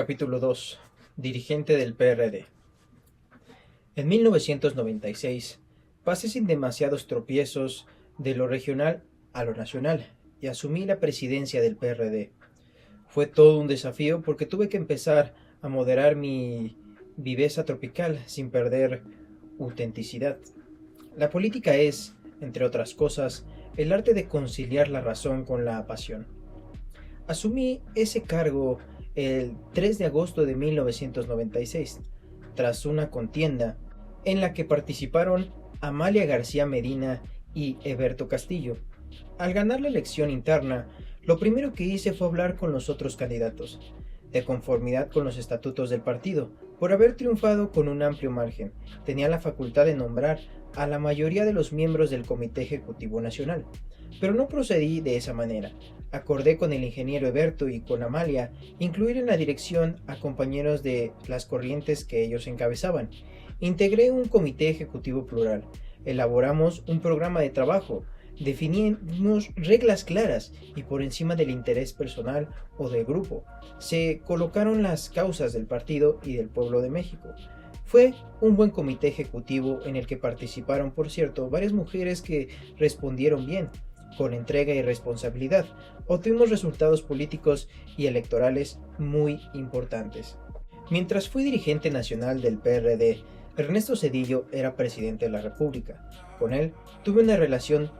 Capítulo 2. Dirigente del PRD. En 1996 pasé sin demasiados tropiezos de lo regional a lo nacional y asumí la presidencia del PRD. Fue todo un desafío porque tuve que empezar a moderar mi viveza tropical sin perder autenticidad. La política es, entre otras cosas, el arte de conciliar la razón con la pasión. Asumí ese cargo el 3 de agosto de 1996, tras una contienda en la que participaron Amalia García Medina y Eberto Castillo. Al ganar la elección interna, lo primero que hice fue hablar con los otros candidatos, de conformidad con los estatutos del partido. Por haber triunfado con un amplio margen, tenía la facultad de nombrar a la mayoría de los miembros del Comité Ejecutivo Nacional. Pero no procedí de esa manera. Acordé con el ingeniero Eberto y con Amalia incluir en la dirección a compañeros de las corrientes que ellos encabezaban. Integré un comité ejecutivo plural. Elaboramos un programa de trabajo. Definimos reglas claras y por encima del interés personal o del grupo, se colocaron las causas del partido y del pueblo de México. Fue un buen comité ejecutivo en el que participaron, por cierto, varias mujeres que respondieron bien, con entrega y responsabilidad. Obtuvimos resultados políticos y electorales muy importantes. Mientras fui dirigente nacional del PRD, Ernesto Zedillo era presidente de la República. Con él tuve una relación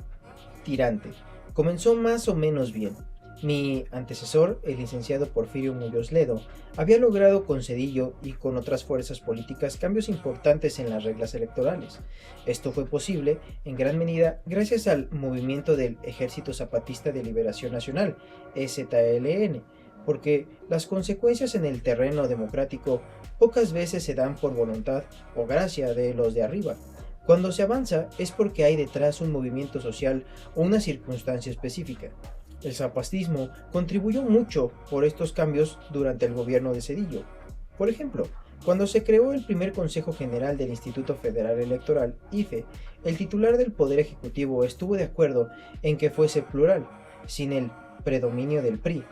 tirante. Comenzó más o menos bien. Mi antecesor, el licenciado Porfirio Muñoz Ledo, había logrado con Zedillo y con otras fuerzas políticas cambios importantes en las reglas electorales. Esto fue posible, en gran medida, gracias al movimiento del Ejército Zapatista de Liberación Nacional, EZLN, porque las consecuencias en el terreno democrático pocas veces se dan por voluntad o gracia de los de arriba. Cuando se avanza es porque hay detrás un movimiento social o una circunstancia específica. El zapatismo contribuyó mucho por estos cambios durante el gobierno de Zedillo. Por ejemplo, cuando se creó el primer Consejo General del Instituto Federal Electoral, IFE, el titular del Poder Ejecutivo estuvo de acuerdo en que fuese plural, sin el predominio del PRI.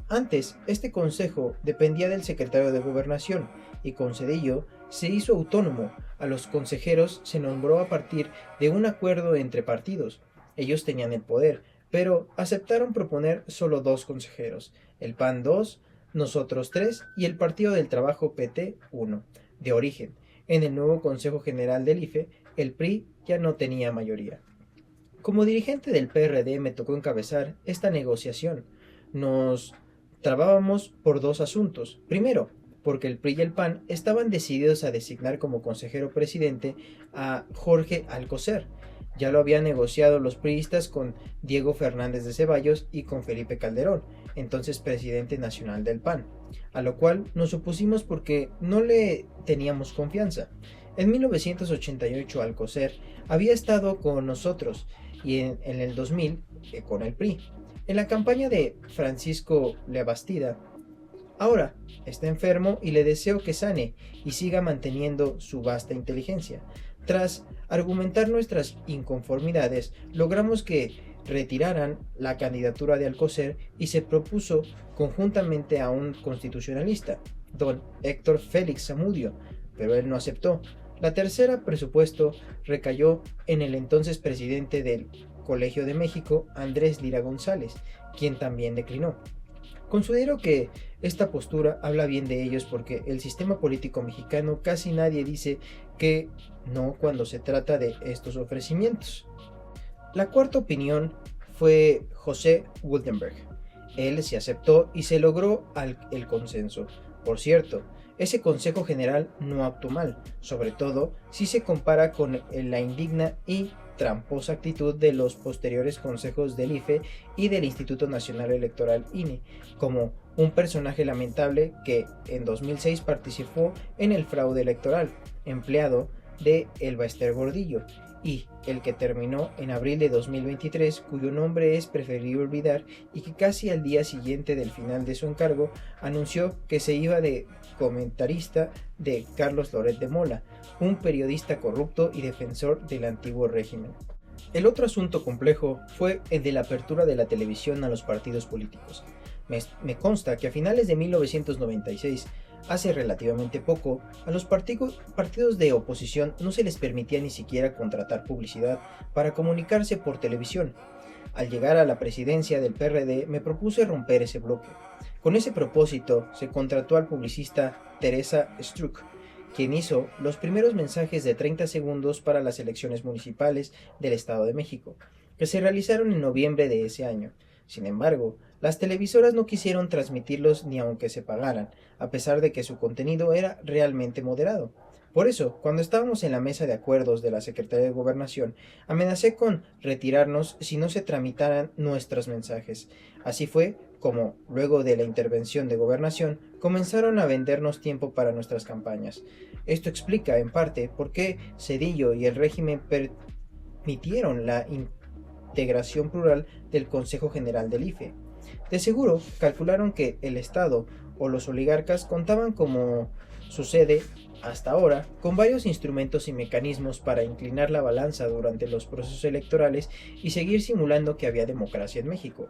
Antes, este consejo dependía del secretario de Gobernación y con Zedillo se hizo autónomo. A los consejeros se nombró a partir de un acuerdo entre partidos. Ellos tenían el poder, pero aceptaron proponer solo 2 consejeros, el PAN 2, nosotros 3 y el Partido del Trabajo PT 1, de origen. En el nuevo Consejo General del IFE, el PRI ya no tenía mayoría. Como dirigente del PRD me tocó encabezar esta negociación. Nos trabábamos por 2 asuntos. Primero, porque el PRI y el PAN estaban decididos a designar como consejero presidente a Jorge Alcocer. Ya lo habían negociado los priistas con Diego Fernández de Ceballos y con Felipe Calderón, entonces presidente nacional del PAN, a lo cual nos opusimos porque no le teníamos confianza. En 1988 Alcocer había estado con nosotros y en el 2000 con el PRI. En la campaña de Francisco Labastida, ahora está enfermo y le deseo que sane y siga manteniendo su vasta inteligencia. Tras argumentar nuestras inconformidades, logramos que retiraran la candidatura de Alcocer y se propuso conjuntamente a un constitucionalista, don Héctor Félix Zamudio, pero él no aceptó. La tercera presupuesto recayó en el entonces presidente del Colegio de México, Andrés Lira González, quien también declinó. Considero que esta postura habla bien de ellos porque el sistema político mexicano casi nadie dice que no cuando se trata de estos ofrecimientos. La cuarta opinión fue José Wildenberg. Él se aceptó y se logró el consenso. Por cierto, ese Consejo General no actuó mal, sobre todo si se compara con la indigna y tramposa actitud de los posteriores consejos del IFE y del Instituto Nacional Electoral INE, como un personaje lamentable que en 2006 participó en el fraude electoral, empleado de Elba Ester Gordillo, y el que terminó en abril de 2023, cuyo nombre es preferible olvidar y que casi al día siguiente del final de su encargo anunció que se iba de comentarista de Carlos Loret de Mola, un periodista corrupto y defensor del antiguo régimen. El otro asunto complejo fue el de la apertura de la televisión a los partidos políticos. Me consta que a finales de 1996, hace relativamente poco, a los partidos de oposición no se les permitía ni siquiera contratar publicidad para comunicarse por televisión. Al llegar a la presidencia del PRD me propuse romper ese bloque. Con ese propósito se contrató al publicista Teresa Struck, quien hizo los primeros mensajes de 30 segundos para las elecciones municipales del Estado de México, que se realizaron en noviembre de ese año. Sin embargo, las televisoras no quisieron transmitirlos ni aunque se pagaran, a pesar de que su contenido era realmente moderado. Por eso, cuando estábamos en la mesa de acuerdos de la Secretaría de Gobernación, amenacé con retirarnos si no se tramitaran nuestros mensajes. Así fue como, luego de la intervención de Gobernación, comenzaron a vendernos tiempo para nuestras campañas. Esto explica, en parte, por qué Zedillo y el régimen permitieron la integración plural del Consejo General del IFE. De seguro, calcularon que el Estado o los oligarcas contaban, como sucede hasta ahora, con varios instrumentos y mecanismos para inclinar la balanza durante los procesos electorales y seguir simulando que había democracia en México.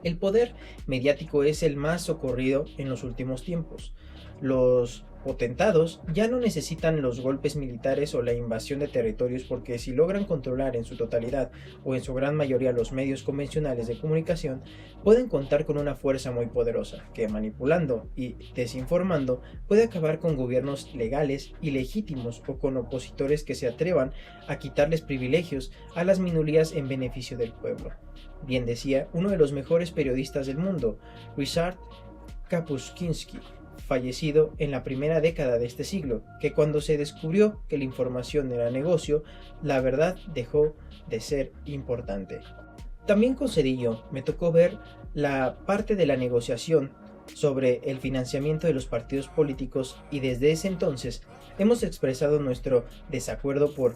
El poder mediático es el más socorrido en los últimos tiempos. Los potentados ya no necesitan los golpes militares o la invasión de territorios, porque si logran controlar en su totalidad o en su gran mayoría los medios convencionales de comunicación, pueden contar con una fuerza muy poderosa que, manipulando y desinformando, puede acabar con gobiernos legales y legítimos o con opositores que se atrevan a quitarles privilegios a las minorías en beneficio del pueblo. Bien decía uno de los mejores periodistas del mundo, Ryszard Kapuscinski, fallecido en la primera década de este siglo, que cuando se descubrió que la información era negocio, la verdad dejó de ser importante. También con Zedillo me tocó ver la parte de la negociación sobre el financiamiento de los partidos políticos, y desde ese entonces hemos expresado nuestro desacuerdo por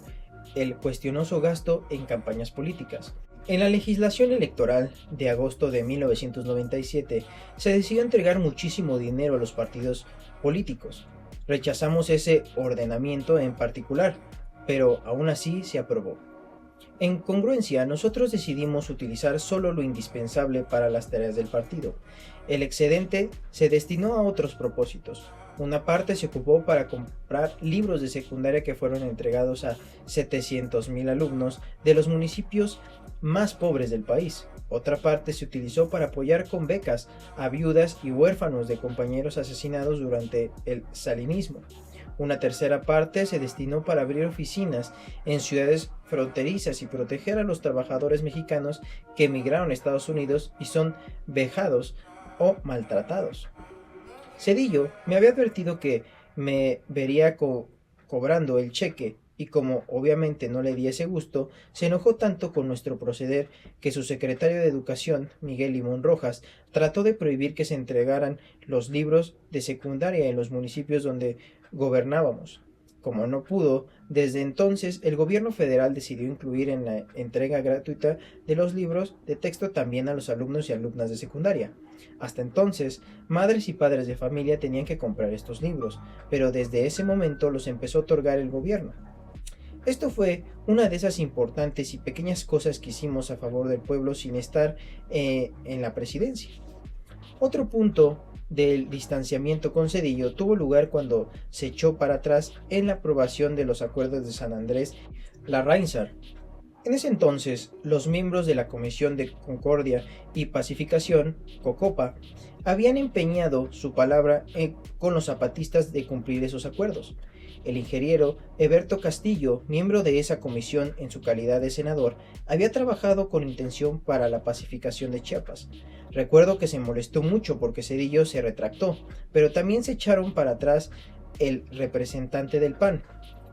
el cuestionoso gasto en campañas políticas. En la legislación electoral de agosto de 1997 se decidió entregar muchísimo dinero a los partidos políticos. Rechazamos ese ordenamiento en particular, pero aún así se aprobó. En congruencia, nosotros decidimos utilizar solo lo indispensable para las tareas del partido. El excedente se destinó a otros propósitos. Una parte se ocupó para comprar libros de secundaria que fueron entregados a 700,000 alumnos de los municipios más pobres del país. Otra parte se utilizó para apoyar con becas a viudas y huérfanos de compañeros asesinados durante el salinismo. Una tercera parte se destinó para abrir oficinas en ciudades fronterizas y proteger a los trabajadores mexicanos que emigraron a Estados Unidos y son vejados o maltratados. Zedillo me había advertido que me vería cobrando el cheque, y como obviamente no le di ese gusto, se enojó tanto con nuestro proceder que su secretario de Educación, Miguel Limón Rojas, trató de prohibir que se entregaran los libros de secundaria en los municipios donde gobernábamos. Como no pudo, desde entonces el gobierno federal decidió incluir en la entrega gratuita de los libros de texto también a los alumnos y alumnas de secundaria. Hasta entonces, madres y padres de familia tenían que comprar estos libros, pero desde ese momento los empezó a otorgar el gobierno. Esto fue una de esas importantes y pequeñas cosas que hicimos a favor del pueblo sin estar en la presidencia. Otro punto del distanciamiento con Zedillo tuvo lugar cuando se echó para atrás en la aprobación de los acuerdos de San Andrés Larrainzar. En ese entonces, los miembros de la Comisión de Concordia y Pacificación, COCOPA, habían empeñado su palabra con los zapatistas de cumplir esos acuerdos. El ingeniero Eberto Castillo, miembro de esa comisión en su calidad de senador, había trabajado con intención para la pacificación de Chiapas. Recuerdo que se molestó mucho porque Zedillo se retractó, pero también se echaron para atrás el representante del PAN,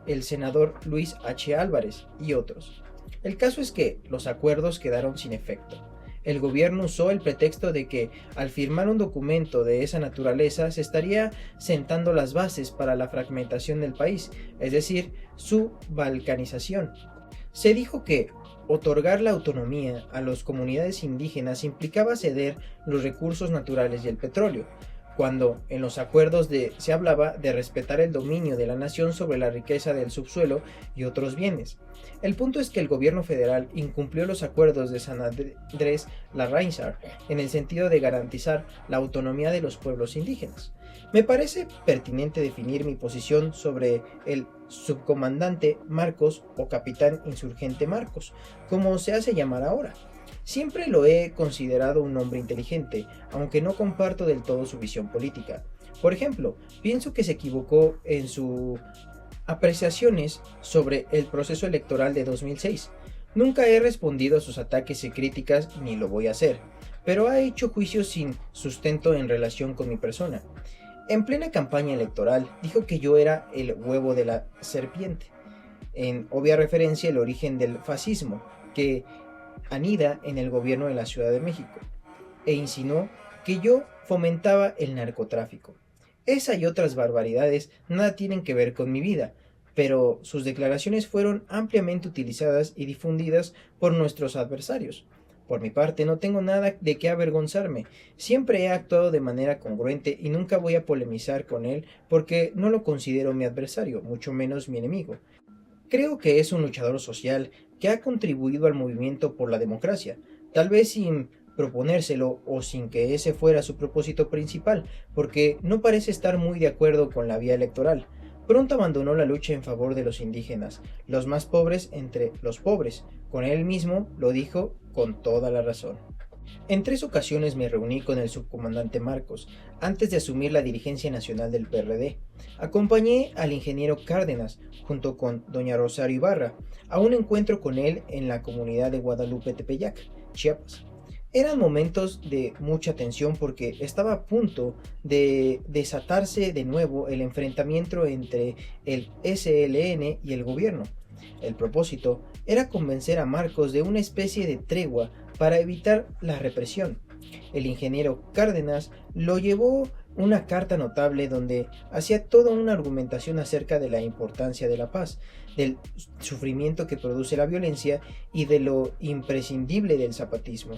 el senador Luis H. Álvarez y otros. El caso es que los acuerdos quedaron sin efecto. El gobierno usó el pretexto de que al firmar un documento de esa naturaleza se estaría sentando las bases para la fragmentación del país, es decir, su balcanización. Se dijo que otorgar la autonomía a las comunidades indígenas implicaba ceder los recursos naturales y el petróleo. cuando en los acuerdos se hablaba de respetar el dominio de la nación sobre la riqueza del subsuelo y otros bienes. El punto es que el gobierno federal incumplió los acuerdos de San Andrés Larraín en el sentido de garantizar la autonomía de los pueblos indígenas. Me parece pertinente definir mi posición sobre el subcomandante Marcos o capitán insurgente Marcos, como se hace llamar ahora. Siempre lo he considerado un hombre inteligente, aunque no comparto del todo su visión política. Por ejemplo, pienso que se equivocó en sus apreciaciones sobre el proceso electoral de 2006. Nunca he respondido a sus ataques y críticas ni lo voy a hacer, pero ha hecho juicios sin sustento en relación con mi persona. En plena campaña electoral dijo que yo era el huevo de la serpiente, en obvia referencia al origen del fascismo, que anida en el gobierno de la Ciudad de México, e insinuó que yo fomentaba el narcotráfico. Esa y otras barbaridades nada tienen que ver con mi vida, pero sus declaraciones fueron ampliamente utilizadas y difundidas por nuestros adversarios. Por mi parte, no tengo nada de qué avergonzarme. Siempre he actuado de manera congruente y nunca voy a polemizar con él porque no lo considero mi adversario, mucho menos mi enemigo. Creo que es un luchador social que ha contribuido al movimiento por la democracia, tal vez sin proponérselo o sin que ese fuera su propósito principal, porque no parece estar muy de acuerdo con la vía electoral. Pronto abandonó la lucha en favor de los indígenas, los más pobres entre los pobres. Con él mismo lo dijo con toda la razón. En 3 ocasiones me reuní con el subcomandante Marcos, antes de asumir la dirigencia nacional del PRD. Acompañé al ingeniero Cárdenas, junto con doña Rosario Ibarra, a un encuentro con él en la comunidad de Guadalupe Tepeyac, Chiapas. Eran momentos de mucha tensión porque estaba a punto de desatarse de nuevo el enfrentamiento entre el SLN y el gobierno. El propósito era convencer a Marcos de una especie de tregua para evitar la represión. El ingeniero Cárdenas lo llevó una carta notable donde hacía toda una argumentación acerca de la importancia de la paz, del sufrimiento que produce la violencia y de lo imprescindible del zapatismo.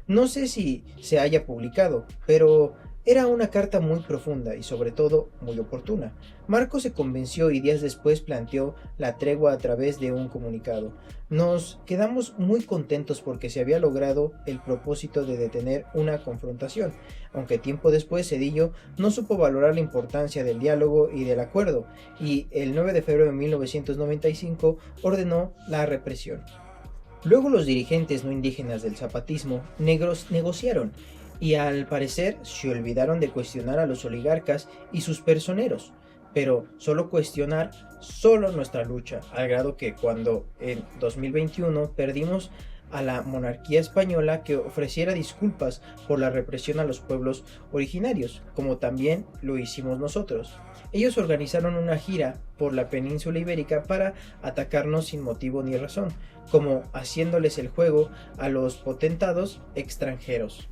No sé si se haya publicado, pero era una carta muy profunda y sobre todo muy oportuna. Marcos se convenció y días después planteó la tregua a través de un comunicado. Nos quedamos muy contentos porque se había logrado el propósito de detener una confrontación, aunque tiempo después Zedillo no supo valorar la importancia del diálogo y del acuerdo, y el 9 de febrero de 1995 ordenó la represión. Luego los dirigentes no indígenas del zapatismo negros negociaron, y al parecer se olvidaron de cuestionar a los oligarcas y sus personeros, pero solo cuestionar nuestra lucha, al grado que cuando en 2021 perdimos a la monarquía española que ofreciera disculpas por la represión a los pueblos originarios, como también lo hicimos nosotros. Ellos organizaron una gira por la península ibérica para atacarnos sin motivo ni razón, como haciéndoles el juego a los potentados extranjeros.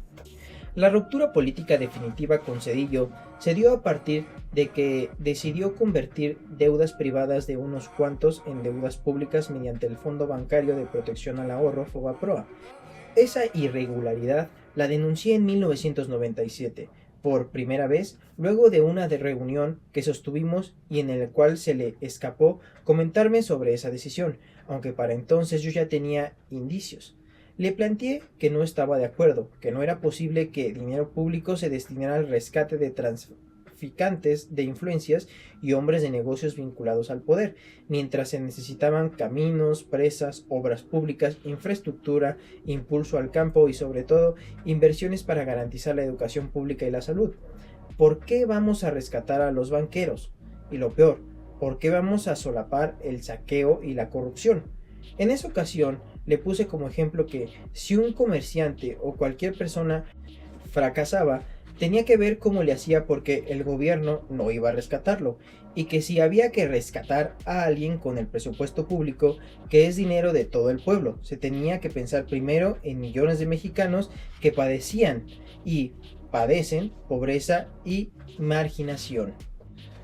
La ruptura política definitiva con Zedillo se dio a partir de que decidió convertir deudas privadas de unos cuantos en deudas públicas mediante el Fondo Bancario de Protección al Ahorro FOBAPROA. Esa irregularidad la denuncié en 1997, por primera vez, luego de una reunión que sostuvimos y en la cual se le escapó comentarme sobre esa decisión, aunque para entonces yo ya tenía indicios. Le planteé que no estaba de acuerdo, que no era posible que dinero público se destinara al rescate de traficantes de influencias y hombres de negocios vinculados al poder, mientras se necesitaban caminos, presas, obras públicas, infraestructura, impulso al campo y sobre todo inversiones para garantizar la educación pública y la salud. ¿Por qué vamos a rescatar a los banqueros? Y lo peor, ¿por qué vamos a solapar el saqueo y la corrupción? En esa ocasión le puse como ejemplo que si un comerciante o cualquier persona fracasaba, tenía que ver cómo le hacía porque el gobierno no iba a rescatarlo, y que si había que rescatar a alguien con el presupuesto público, que es dinero de todo el pueblo, se tenía que pensar primero en millones de mexicanos que padecían y padecen pobreza y marginación.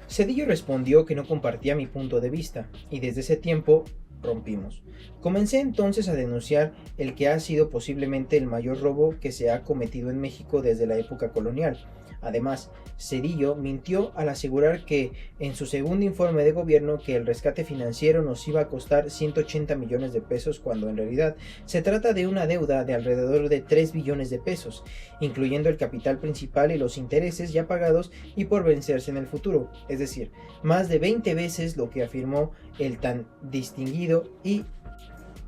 Zedillo respondió que no compartía mi punto de vista, y desde ese tiempo rompimos. Comencé entonces a denunciar el que ha sido posiblemente el mayor robo que se ha cometido en México desde la época colonial, Además, Zedillo mintió al asegurar que en su segundo informe de gobierno que el rescate financiero nos iba a costar 180 millones de pesos cuando en realidad se trata de una deuda de alrededor de 3 billones de pesos, incluyendo el capital principal y los intereses ya pagados y por vencerse en el futuro, es decir, más de 20 veces lo que afirmó el tan distinguido y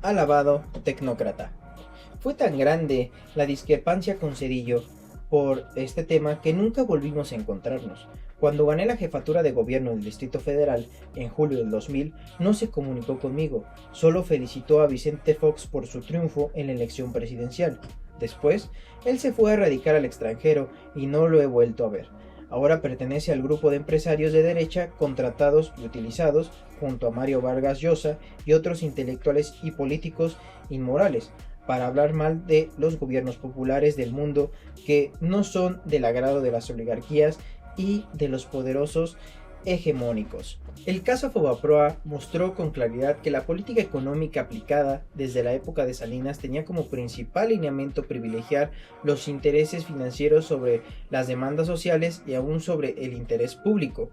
alabado tecnócrata. Fue tan grande la discrepancia con Zedillo por este tema que nunca volvimos a encontrarnos. Cuando gané la jefatura de gobierno del Distrito Federal en julio del 2000, no se comunicó conmigo, solo felicitó a Vicente Fox por su triunfo en la elección presidencial. Después, él se fue a radicar al extranjero y no lo he vuelto a ver. Ahora pertenece al grupo de empresarios de derecha contratados y utilizados junto a Mario Vargas Llosa y otros intelectuales y políticos inmorales para hablar mal de los gobiernos populares del mundo que no son del agrado de las oligarquías y de los poderosos hegemónicos. El caso Fobaproa mostró con claridad que la política económica aplicada desde la época de Salinas tenía como principal lineamiento privilegiar los intereses financieros sobre las demandas sociales y aún sobre el interés público.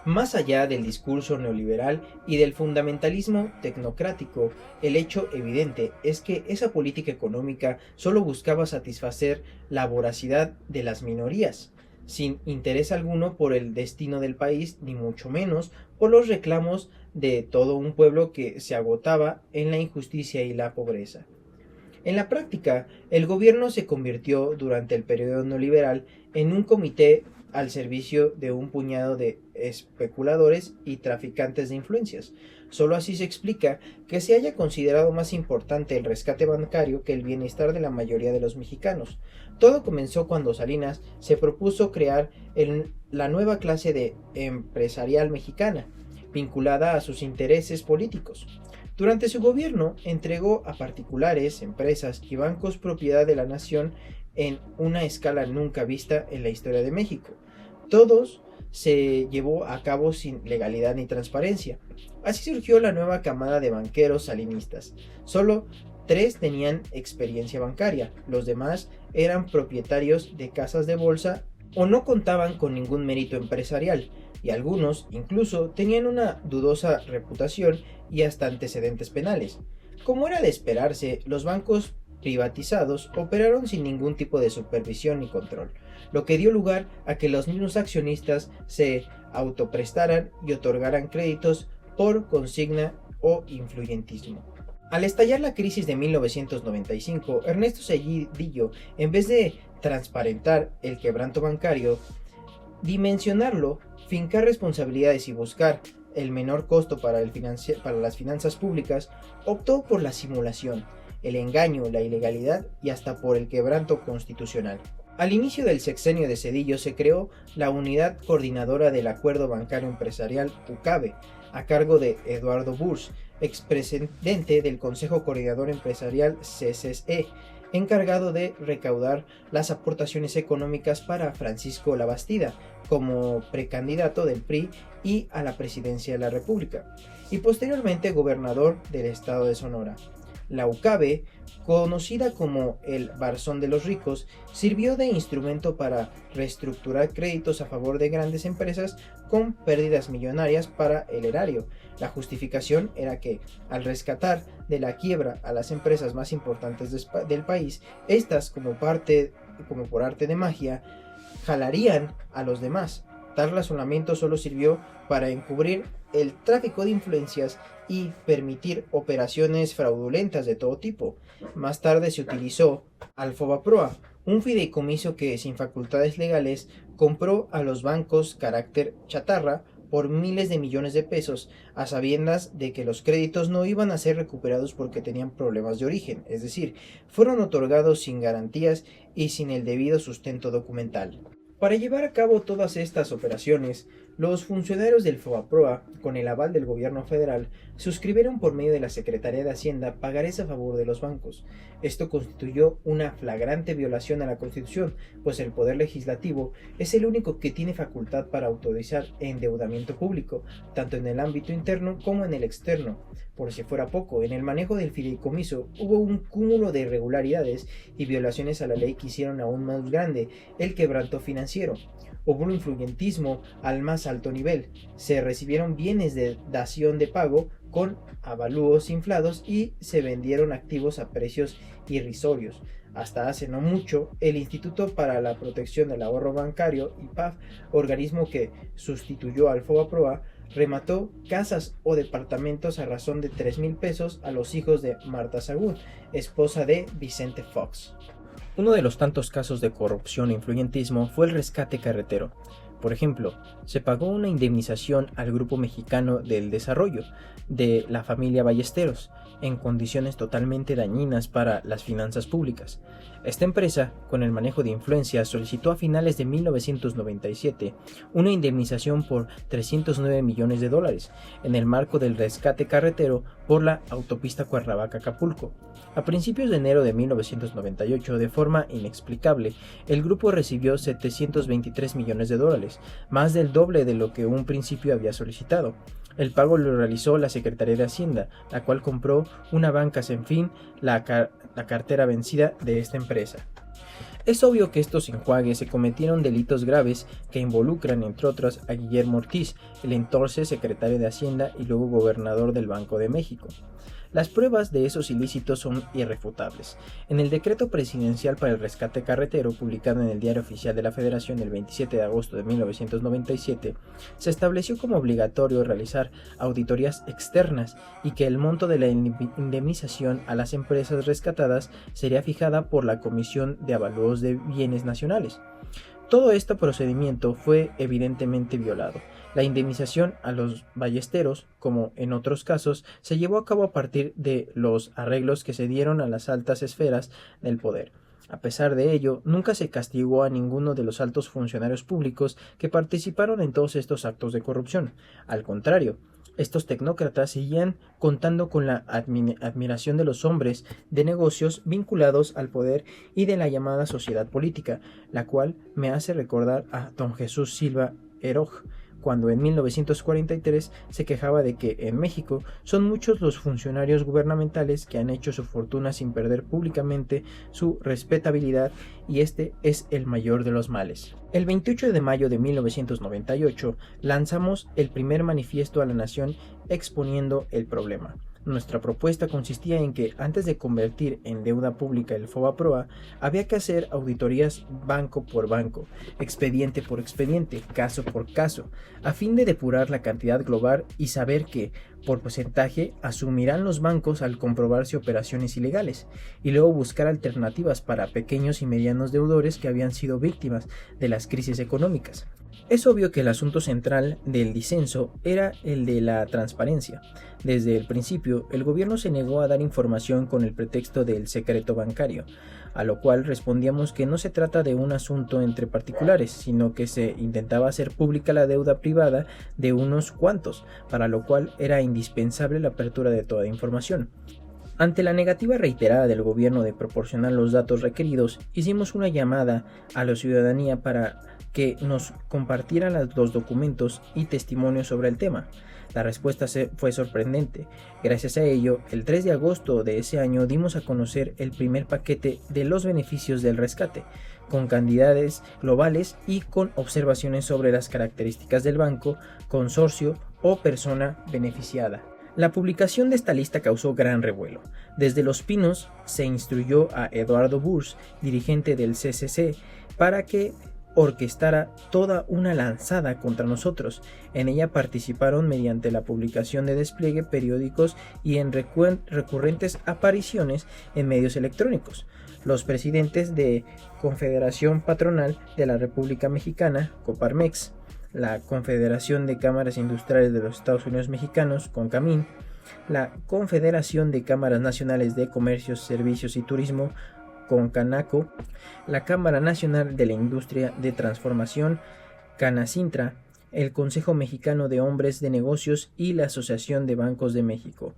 Más allá del discurso neoliberal y del fundamentalismo tecnocrático, el hecho evidente es que esa política económica solo buscaba satisfacer la voracidad de las minorías, sin interés alguno por el destino del país, ni mucho menos por los reclamos de todo un pueblo que se agotaba en la injusticia y la pobreza. En la práctica, el gobierno se convirtió durante el periodo neoliberal en un comité al servicio de un puñado de especuladores y traficantes de influencias. Solo así se explica que se haya considerado más importante el rescate bancario que el bienestar de la mayoría de los mexicanos. Todo comenzó cuando Salinas se propuso crear la nueva clase de empresarial mexicana, vinculada a sus intereses políticos. Durante su gobierno entregó a particulares, empresas y bancos propiedad de la nación en una escala nunca vista en la historia de México. Todos se llevó a cabo sin legalidad ni transparencia. Así surgió la nueva camada de banqueros salinistas. Solo 3 tenían experiencia bancaria, los demás eran propietarios de casas de bolsa o no contaban con ningún mérito empresarial, y algunos incluso tenían una dudosa reputación y hasta antecedentes penales. Como era de esperarse, los bancos privatizados operaron sin ningún tipo de supervisión ni control, lo que dio lugar a que los mismos accionistas se autoprestaran y otorgaran créditos por consigna o influyentismo. Al estallar la crisis de 1995, Ernesto Zedillo, en vez de transparentar el quebranto bancario, dimensionarlo, fincar responsabilidades y buscar el menor costo para las finanzas públicas, optó por la simulación, el engaño, la ilegalidad y hasta por el quebranto constitucional. Al inicio del sexenio de Zedillo se creó la Unidad Coordinadora del Acuerdo Bancario Empresarial UCABE, a cargo de Eduardo Bursch, expresidente del Consejo Coordinador Empresarial CCE, encargado de recaudar las aportaciones económicas para Francisco Labastida como precandidato del PRI y a la presidencia de la República, y posteriormente gobernador del estado de Sonora. La UCABE, conocida como el Barzón de los Ricos, sirvió de instrumento para reestructurar créditos a favor de grandes empresas con pérdidas millonarias para el erario. La justificación era que, al rescatar de la quiebra a las empresas más importantes del país, estas, como por arte de magia, jalarían a los demás. Tal razonamiento solo sirvió para encubrir el tráfico de influencias y permitir operaciones fraudulentas de todo tipo. Más tarde se utilizó al Fobaproa, un fideicomiso que, sin facultades legales, compró a los bancos carácter chatarra por miles de millones de pesos, a sabiendas de que los créditos no iban a ser recuperados porque tenían problemas de origen, es decir, fueron otorgados sin garantías y sin el debido sustento documental. Para llevar a cabo todas estas operaciones, los funcionarios del Fobaproa, con el aval del gobierno federal, suscribieron por medio de la Secretaría de Hacienda pagarés a favor de los bancos. Esto constituyó una flagrante violación a la Constitución, pues el Poder Legislativo es el único que tiene facultad para autorizar endeudamiento público, tanto en el ámbito interno como en el externo. Por si fuera poco, en el manejo del fideicomiso hubo un cúmulo de irregularidades y violaciones a la ley que hicieron aún más grande el quebranto financiero financiero. Hubo un influyentismo al más alto nivel. Se recibieron bienes de dación de pago con avalúos inflados y se vendieron activos a precios irrisorios. Hasta hace no mucho, el Instituto para la Protección del Ahorro Bancario, IPAF, organismo que sustituyó al FOBAPROA, remató casas o departamentos a razón de 3,000 pesos a los hijos de Marta Sagún, esposa de Vicente Fox. Uno de los tantos casos de corrupción e influyentismo fue el rescate carretero. Por ejemplo, se pagó una indemnización al Grupo Mexicano del Desarrollo de la familia Ballesteros, en condiciones totalmente dañinas para las finanzas públicas. Esta empresa, con el manejo de influencias, solicitó a finales de 1997 una indemnización por $309 millones en el marco del rescate carretero por la autopista Cuernavaca-Acapulco. A principios de enero de 1998, de forma inexplicable, el grupo recibió $723 millones, más del doble de lo que un principio había solicitado. El pago lo realizó la Secretaría de Hacienda, la cual compró una banca sin fin, la cartera vencida de esta empresa. Es obvio que estos enjuagues se cometieron delitos graves que involucran, entre otros, a Guillermo Ortiz, el entonces secretario de Hacienda y luego gobernador del Banco de México. Las pruebas de esos ilícitos son irrefutables. En el decreto presidencial para el rescate carretero, publicado en el Diario Oficial de la Federación el 27 de agosto de 1997, se estableció como obligatorio realizar auditorías externas y que el monto de la indemnización a las empresas rescatadas sería fijada por la Comisión de Avalúos de Bienes Nacionales. Todo este procedimiento fue evidentemente violado. La indemnización a los ballesteros, como en otros casos, se llevó a cabo a partir de los arreglos que se dieron a las altas esferas del poder. A pesar de ello, nunca se castigó a ninguno de los altos funcionarios públicos que participaron en todos estos actos de corrupción. Al contrario, estos tecnócratas seguían contando con la admiración de los hombres de negocios vinculados al poder y de la llamada sociedad política, la cual me hace recordar a don Jesús Silva Heroj, cuando en 1943 se quejaba de que en México son muchos los funcionarios gubernamentales que han hecho su fortuna sin perder públicamente su respetabilidad, y este es el mayor de los males. El 28 de mayo de 1998 lanzamos el primer manifiesto a la nación exponiendo el problema. Nuestra propuesta consistía en que, antes de convertir en deuda pública el FOBAPROA, había que hacer auditorías banco por banco, expediente por expediente, caso por caso, a fin de depurar la cantidad global y saber que, por porcentaje, asumirán los bancos al comprobarse operaciones ilegales, y luego buscar alternativas para pequeños y medianos deudores que habían sido víctimas de las crisis económicas. Es obvio que el asunto central del disenso era el de la transparencia. Desde el principio, el gobierno se negó a dar información con el pretexto del secreto bancario, a lo cual respondíamos que no se trata de un asunto entre particulares, sino que se intentaba hacer pública la deuda privada de unos cuantos, para lo cual era indispensable la apertura de toda información. Ante la negativa reiterada del gobierno de proporcionar los datos requeridos, hicimos una llamada a la ciudadanía para que nos compartieran los documentos y testimonios sobre el tema. La respuesta fue sorprendente. Gracias a ello, el 3 de agosto de ese año dimos a conocer el primer paquete de los beneficios del rescate, con cantidades globales y con observaciones sobre las características del banco, consorcio o persona beneficiada. La publicación de esta lista causó gran revuelo. Desde Los Pinos se instruyó a Eduardo Burs, dirigente del CCC, para que orquestara toda una lanzada contra nosotros. En ella participaron mediante la publicación de despliegue periódicos y en recurrentes apariciones en medios electrónicos. Los presidentes de Confederación Patronal de la República Mexicana, Coparmex, la Confederación de Cámaras Industriales de los Estados Unidos Mexicanos, CONCAMIN, la Confederación de Cámaras Nacionales de Comercio, Servicios y Turismo, CONCANACO, la Cámara Nacional de la Industria de Transformación, CANACINTRA, el Consejo Mexicano de Hombres de Negocios y la Asociación de Bancos de México.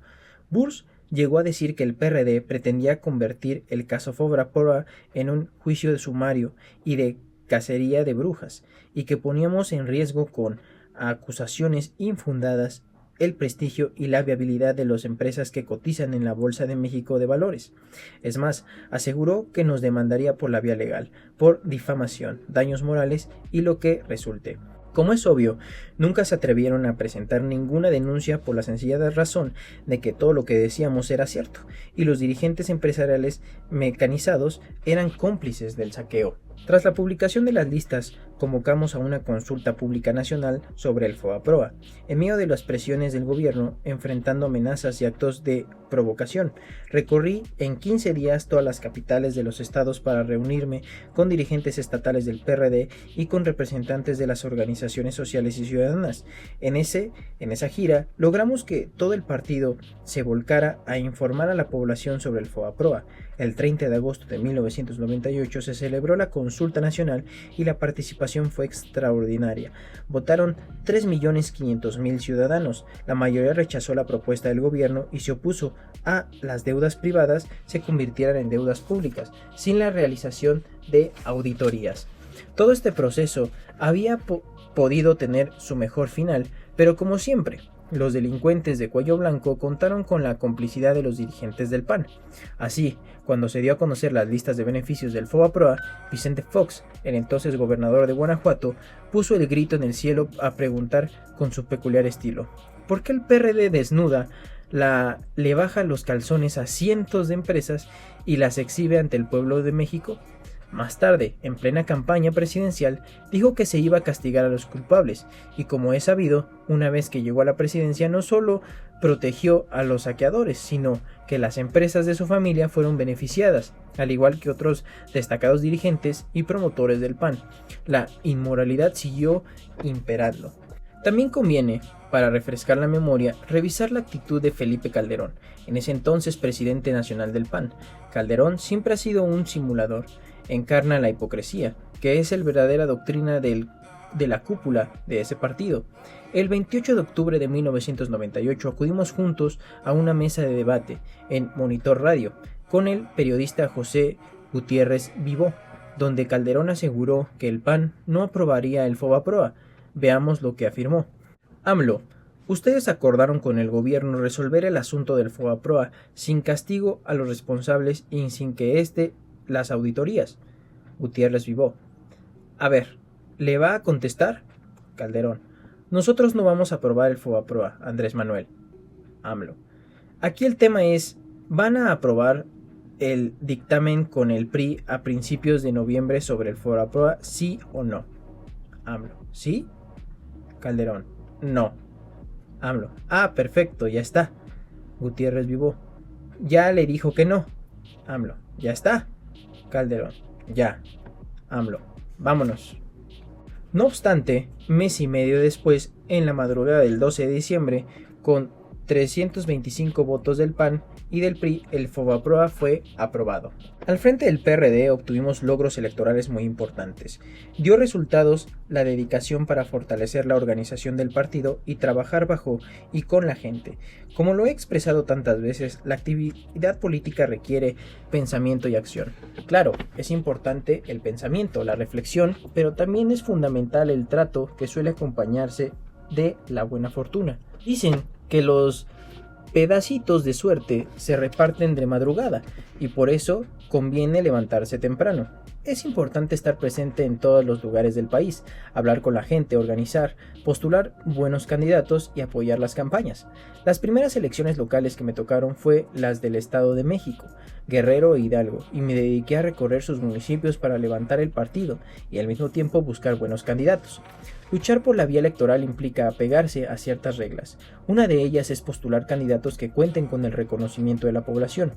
Burs llegó a decir que el PRD pretendía convertir el caso FOBAPROA en un juicio de sumario y de cacería de brujas, y que poníamos en riesgo con acusaciones infundadas el prestigio y la viabilidad de las empresas que cotizan en la Bolsa de México de Valores. Es más, aseguró que nos demandaría por la vía legal, por difamación, daños morales y lo que resulte. Como es obvio, nunca se atrevieron a presentar ninguna denuncia por la sencilla razón de que todo lo que decíamos era cierto, y los dirigentes empresariales mecanizados eran cómplices del saqueo. Tras la publicación de las listas, convocamos a una consulta pública nacional sobre el FOBAPROA, en medio de las presiones del gobierno, enfrentando amenazas y actos de provocación. Recorrí en 15 días todas las capitales de los estados para reunirme con dirigentes estatales del PRD y con representantes de las organizaciones sociales y ciudadanas. En esa gira, logramos que todo el partido se volcara a informar a la población sobre el FOBAPROA. El 30 de agosto de 1998 se celebró la consulta nacional y la participación fue extraordinaria. Votaron 3.500.000 ciudadanos. La mayoría rechazó la propuesta del gobierno y se opuso a las deudas privadas se convirtieran en deudas públicas, sin la realización de auditorías. Todo este proceso había podido tener su mejor final, pero como siempre, los delincuentes de cuello blanco contaron con la complicidad de los dirigentes del PAN. Así, cuando se dio a conocer las listas de beneficios del FOBAPROA, Vicente Fox, el entonces gobernador de Guanajuato, puso el grito en el cielo a preguntar con su peculiar estilo: ¿por qué el PRD desnuda, le baja los calzones a cientos de empresas y las exhibe ante el pueblo de México? Más tarde, en plena campaña presidencial, dijo que se iba a castigar a los culpables, y como es sabido, una vez que llegó a la presidencia no solo protegió a los saqueadores, sino que las empresas de su familia fueron beneficiadas, al igual que otros destacados dirigentes y promotores del PAN. La inmoralidad siguió imperando. También conviene, para refrescar la memoria, revisar la actitud de Felipe Calderón, en ese entonces presidente nacional del PAN. Calderón siempre ha sido un simulador. Encarna la hipocresía, que es la verdadera doctrina de la cúpula de ese partido. El 28 de octubre de 1998 acudimos juntos a una mesa de debate en Monitor Radio con el periodista José Gutiérrez Vivó, donde Calderón aseguró que el PAN no aprobaría el FOBAPROA. Veamos lo que afirmó. AMLO: ustedes acordaron con el gobierno resolver el asunto del FOBAPROA sin castigo a los responsables y sin que las auditorías. Gutiérrez Vivó: a ver, ¿le va a contestar? Calderón: nosotros no vamos a aprobar el FOBAPROA, Andrés Manuel. AMLO: aquí el tema es, ¿van a aprobar el dictamen con el PRI a principios de noviembre sobre el FOBAPROA, sí o no? AMLO: ¿sí? Calderón: no. AMLO: ah, perfecto, ya está. Gutiérrez Vivó: ya le dijo que no. AMLO: ya está. Calderón: ya. AMLO: vámonos. No obstante, mes y medio después, en la madrugada del 12 de diciembre, con 325 votos del PAN y del PRI, el FOBAPROA fue aprobado. Al frente del PRD obtuvimos logros electorales muy importantes. Dio resultados la dedicación para fortalecer la organización del partido y trabajar bajo y con la gente. Como lo he expresado tantas veces, la actividad política requiere pensamiento y acción. Claro, es importante el pensamiento, la reflexión, pero también es fundamental el trato que suele acompañarse de la buena fortuna. Dicen que los pedacitos de suerte se reparten de madrugada y por eso conviene levantarse temprano. Es importante estar presente en todos los lugares del país, hablar con la gente, organizar, postular buenos candidatos y apoyar las campañas. Las primeras elecciones locales que me tocaron fue las del Estado de México, Guerrero e Hidalgo, y me dediqué a recorrer sus municipios para levantar el partido y al mismo tiempo buscar buenos candidatos. Luchar por la vía electoral implica apegarse a ciertas reglas. Una de ellas es postular candidatos que cuenten con el reconocimiento de la población.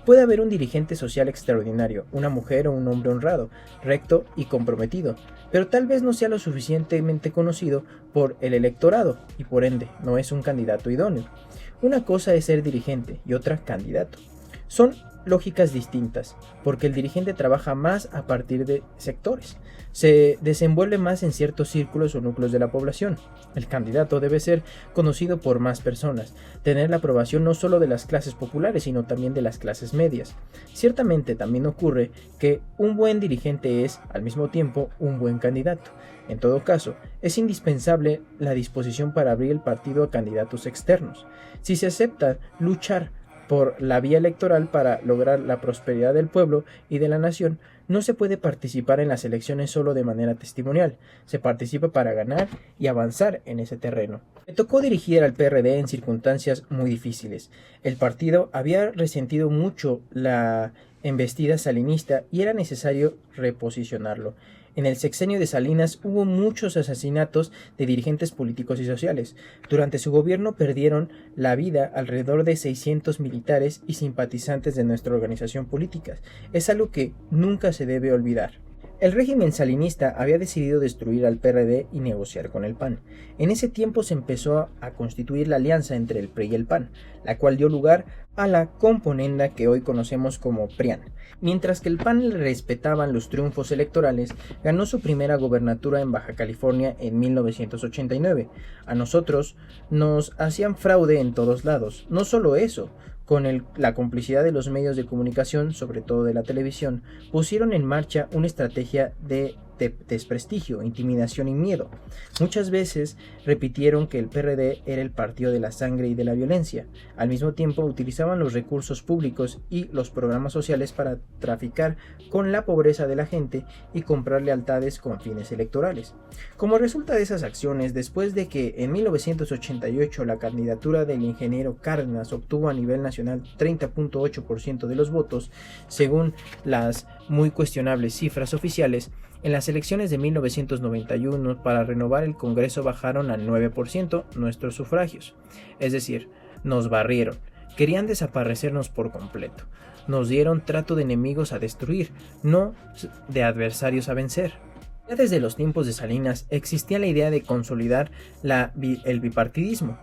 Puede haber un dirigente social extraordinario, una mujer o un hombre honrado, recto y comprometido, pero tal vez no sea lo suficientemente conocido por el electorado y por ende no es un candidato idóneo. Una cosa es ser dirigente y otra candidato. Son lógicas distintas, porque el dirigente trabaja más a partir de sectores, se desenvuelve más en ciertos círculos o núcleos de la población. El candidato debe ser conocido por más personas, tener la aprobación no solo de las clases populares, sino también de las clases medias. Ciertamente también ocurre que un buen dirigente es, al mismo tiempo, un buen candidato. En todo caso, es indispensable la disposición para abrir el partido a candidatos externos. Si se acepta luchar por la vía electoral para lograr la prosperidad del pueblo y de la nación, no se puede participar en las elecciones solo de manera testimonial, se participa para ganar y avanzar en ese terreno. Me tocó dirigir al PRD en circunstancias muy difíciles. El partido había resentido mucho la embestida salinista y era necesario reposicionarlo. En el sexenio de Salinas hubo muchos asesinatos de dirigentes políticos y sociales. Durante su gobierno perdieron la vida alrededor de 600 militares y simpatizantes de nuestra organización política. Es algo que nunca se debe olvidar. El régimen salinista había decidido destruir al PRD y negociar con el PAN. En ese tiempo se empezó a constituir la alianza entre el PRI y el PAN, la cual dio lugar a la componenda que hoy conocemos como PRIAN. Mientras que el PAN le respetaban los triunfos electorales, ganó su primera gobernatura en Baja California en 1989. A nosotros nos hacían fraude en todos lados. No solo eso, con la complicidad de los medios de comunicación, sobre todo de la televisión, pusieron en marcha una estrategia de desprestigio, intimidación y miedo. Muchas veces repitieron que el PRD era el partido de la sangre y de la violencia. Al mismo tiempo utilizaban los recursos públicos y los programas sociales para traficar con la pobreza de la gente y comprar lealtades con fines electorales. Como resulta de esas acciones, después de que en 1988 la candidatura del ingeniero Cárdenas obtuvo a nivel nacional 30.8% de los votos, según las muy cuestionables cifras oficiales, en las elecciones de 1991 para renovar el Congreso bajaron al 9% nuestros sufragios. Es decir, nos barrieron. Querían desaparecernos por completo. Nos dieron trato de enemigos a destruir, no de adversarios a vencer. Ya desde los tiempos de Salinas existía la idea de consolidar el bipartidismo.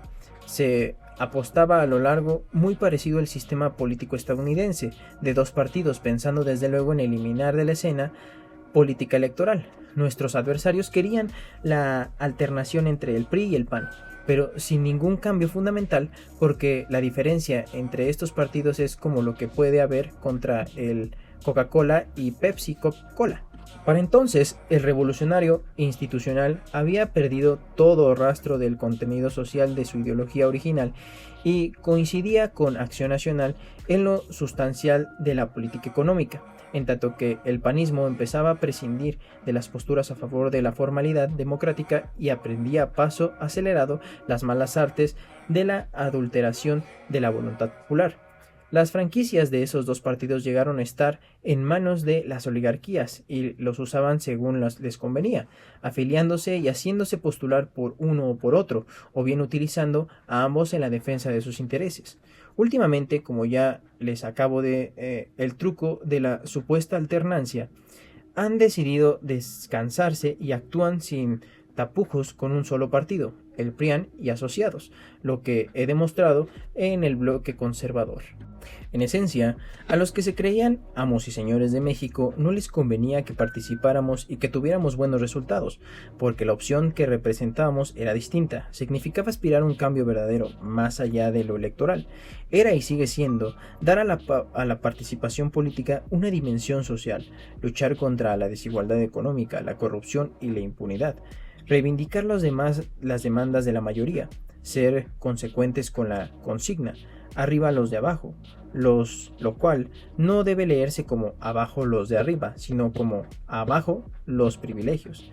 Se apostaba a lo largo muy parecido al sistema político estadounidense, de dos partidos, pensando desde luego en eliminar de la escena política electoral. Nuestros adversarios querían la alternación entre el PRI y el PAN, pero sin ningún cambio fundamental, porque la diferencia entre estos partidos es como lo que puede haber contra el Coca-Cola y Pepsi Coca-Cola. Para entonces, el revolucionario institucional había perdido todo rastro del contenido social de su ideología original y coincidía con Acción Nacional en lo sustancial de la política económica, en tanto que el panismo empezaba a prescindir de las posturas a favor de la formalidad democrática y aprendía a paso acelerado las malas artes de la adulteración de la voluntad popular. Las franquicias de esos dos partidos llegaron a estar en manos de las oligarquías y los usaban según les convenía, afiliándose y haciéndose postular por uno o por otro, o bien utilizando a ambos en la defensa de sus intereses. Últimamente, como ya les acabo de el truco de la supuesta alternancia, han decidido descansarse y actúan sin tapujos con un solo partido, el PRIAN y asociados, lo que he demostrado en el bloque conservador. En esencia, a los que se creían amos y señores de México no les convenía que participáramos y que tuviéramos buenos resultados, porque la opción que representábamos era distinta, significaba aspirar a un cambio verdadero, más allá de lo electoral. Era y sigue siendo dar a la participación política una dimensión social, luchar contra la desigualdad económica, la corrupción y la impunidad, reivindicar las demandas de la mayoría, ser consecuentes con la consigna, arriba los de abajo, lo cual no debe leerse como abajo los de arriba, sino como abajo los privilegios.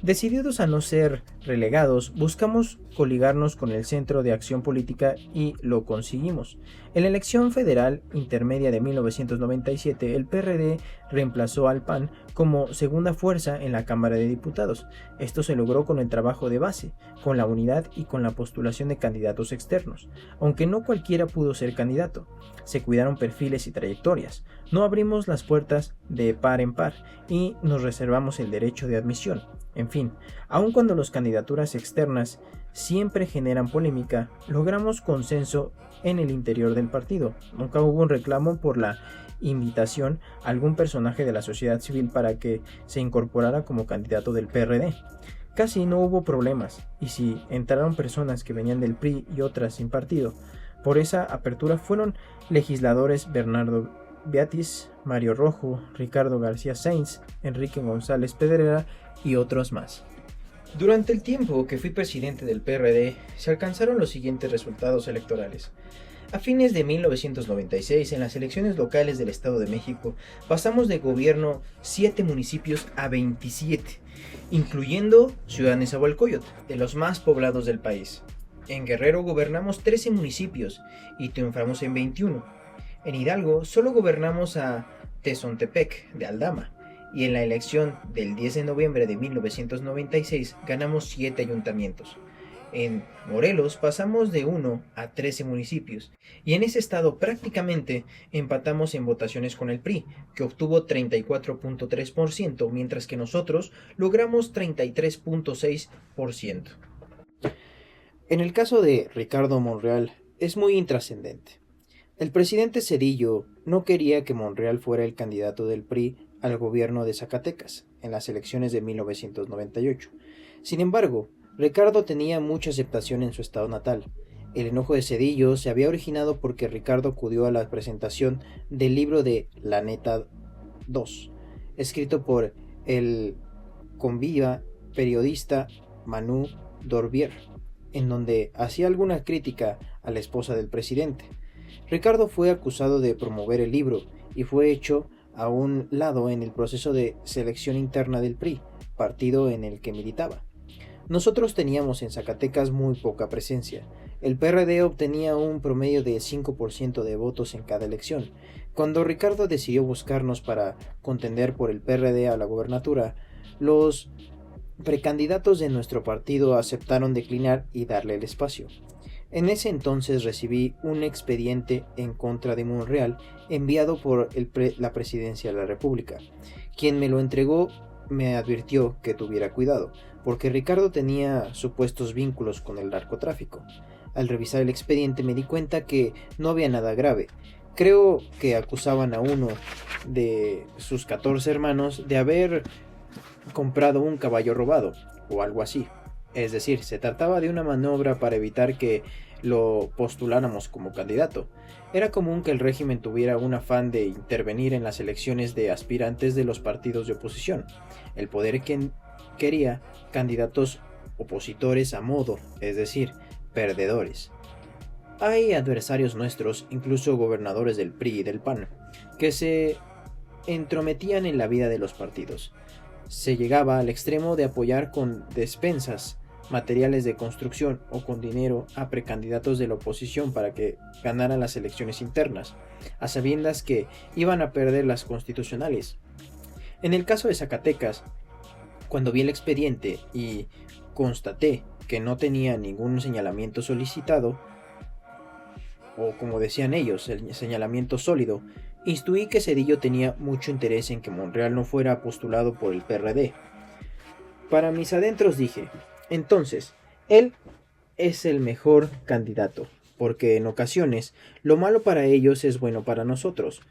Decididos a no ser relegados, buscamos coligarnos con el Centro de Acción Política y lo conseguimos. En la elección federal intermedia de 1997, el PRD reemplazó al PAN como segunda fuerza en la Cámara de Diputados. Esto se logró con el trabajo de base, con la unidad y con la postulación de candidatos externos. Aunque no cualquiera pudo ser candidato, se cuidaron perfiles y trayectorias. No abrimos las puertas de par en par y nos reservamos el derecho de admisión. En fin, aun cuando las candidaturas externas siempre generan polémica, logramos consenso en el interior del partido. Nunca hubo un reclamo por la invitación a algún personaje de la sociedad civil para que se incorporara como candidato del PRD. Casi no hubo problemas, y si entraron personas que venían del PRI y otras sin partido, por esa apertura fueron legisladores Bernardo Beatis, Mario Rojo, Ricardo García Sainz, Enrique González Pedrera y otros más. Durante el tiempo que fui presidente del PRD, se alcanzaron los siguientes resultados electorales. A fines de 1996, en las elecciones locales del Estado de México, pasamos de gobierno 7 municipios a 27, incluyendo Ciudad Nezahualcóyotl, de los más poblados del país. En Guerrero gobernamos 13 municipios y triunfamos en 21. En Hidalgo solo gobernamos a Tezontepec de Aldama, y en la elección del 10 de noviembre de 1996 ganamos 7 ayuntamientos. En Morelos pasamos de 1 a 13 municipios, y en ese estado prácticamente empatamos en votaciones con el PRI, que obtuvo 34.3%, mientras que nosotros logramos 33.6%. En el caso de Ricardo Monreal es muy intrascendente. El presidente Zedillo no quería que Monreal fuera el candidato del PRI al gobierno de Zacatecas en las elecciones de 1998. Sin embargo, Ricardo tenía mucha aceptación en su estado natal. El enojo de Zedillo se había originado porque Ricardo acudió a la presentación del libro de La Neta 2, escrito por el conviva periodista Manu Dorvier, en donde hacía alguna crítica a la esposa del presidente. Ricardo fue acusado de promover el libro y fue hecho a un lado en el proceso de selección interna del PRI, partido en el que militaba. Nosotros teníamos en Zacatecas muy poca presencia. El PRD obtenía un promedio de 5% de votos en cada elección. Cuando Ricardo decidió buscarnos para contender por el PRD a la gobernatura, los precandidatos de nuestro partido aceptaron declinar y darle el espacio. En ese entonces recibí un expediente en contra de Monreal enviado por la Presidencia de la República. Quien me lo entregó me advirtió que tuviera cuidado, porque Ricardo tenía supuestos vínculos con el narcotráfico. Al revisar el expediente me di cuenta que no había nada grave. Creo que acusaban a uno de sus 14 hermanos de haber comprado un caballo robado, o algo así. Es decir, se trataba de una maniobra para evitar que lo postuláramos como candidato. Era común que el régimen tuviera un afán de intervenir en las elecciones de aspirantes de los partidos de oposición. El poder quería candidatos opositores a modo, es decir, perdedores. Hay adversarios nuestros, incluso gobernadores del PRI y del PAN, que se entrometían en la vida de los partidos. Se llegaba al extremo de apoyar con despensas, materiales de construcción o con dinero a precandidatos de la oposición para que ganaran las elecciones internas, a sabiendas que iban a perder las constitucionales. En el caso de Zacatecas, cuando vi el expediente y constaté que no tenía ningún señalamiento solicitado, o como decían ellos, el señalamiento sólido, intuí que Zedillo tenía mucho interés en que Monreal no fuera postulado por el PRD. Para mis adentros dije, entonces, él es el mejor candidato, porque en ocasiones lo malo para ellos es bueno para nosotros.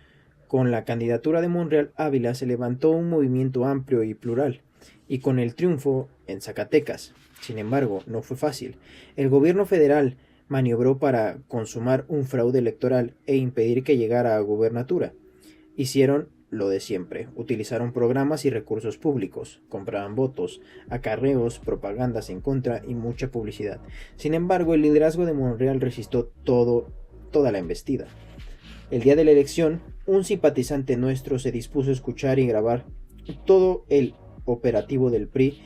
Con la candidatura de Monreal Ávila se levantó un movimiento amplio y plural, y con el triunfo en Zacatecas. Sin embargo, no fue fácil. El gobierno federal maniobró para consumar un fraude electoral e impedir que llegara a gubernatura. Hicieron lo de siempre, utilizaron programas y recursos públicos, compraban votos, acarreos, propagandas en contra y mucha publicidad. Sin embargo, el liderazgo de Monreal resistió toda la embestida. El día de la elección, un simpatizante nuestro se dispuso a escuchar y grabar todo el operativo del PRI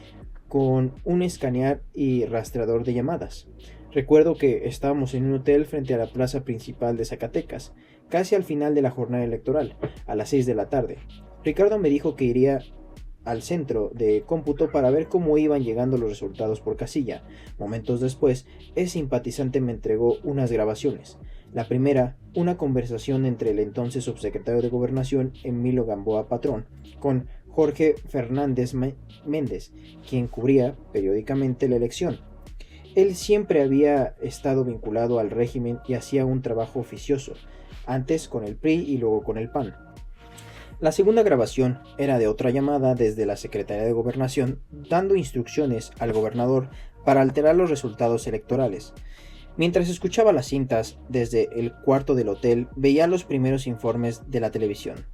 con un escanear y rastreador de llamadas. Recuerdo que estábamos en un hotel frente a la plaza principal de Zacatecas, casi al final de la jornada electoral, a las 6 de la tarde. Ricardo me dijo que iría al centro de cómputo para ver cómo iban llegando los resultados por casilla. Momentos después, el simpatizante me entregó unas grabaciones. La primera, una conversación entre el entonces subsecretario de Gobernación, Emilio Gamboa Patrón, con Jorge Fernández Méndez, quien cubría periódicamente la elección. Él siempre había estado vinculado al régimen y hacía un trabajo oficioso, antes con el PRI y luego con el PAN. La segunda grabación era de otra llamada desde la Secretaría de Gobernación, dando instrucciones al gobernador para alterar los resultados electorales. Mientras escuchaba las cintas desde el cuarto del hotel, veía los primeros informes de la televisión.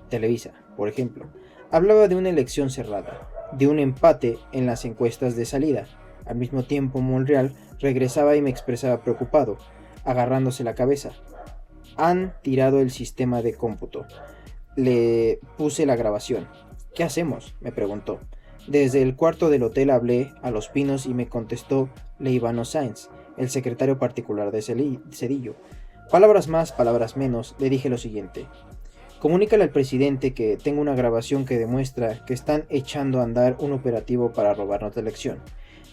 Televisa, por ejemplo, hablaba de una elección cerrada, de un empate en las encuestas de salida. Al mismo tiempo, Monreal regresaba y me expresaba preocupado, agarrándose la cabeza. Han tirado el sistema de cómputo. Le puse la grabación. ¿Qué hacemos?, me preguntó. Desde el cuarto del hotel hablé a Los Pinos y me contestó Leivano Sáenz, el secretario particular de Zedillo. Palabras más, palabras menos, le dije lo siguiente. Comunícale al presidente que tengo una grabación que demuestra que están echando a andar un operativo para robarnos la elección.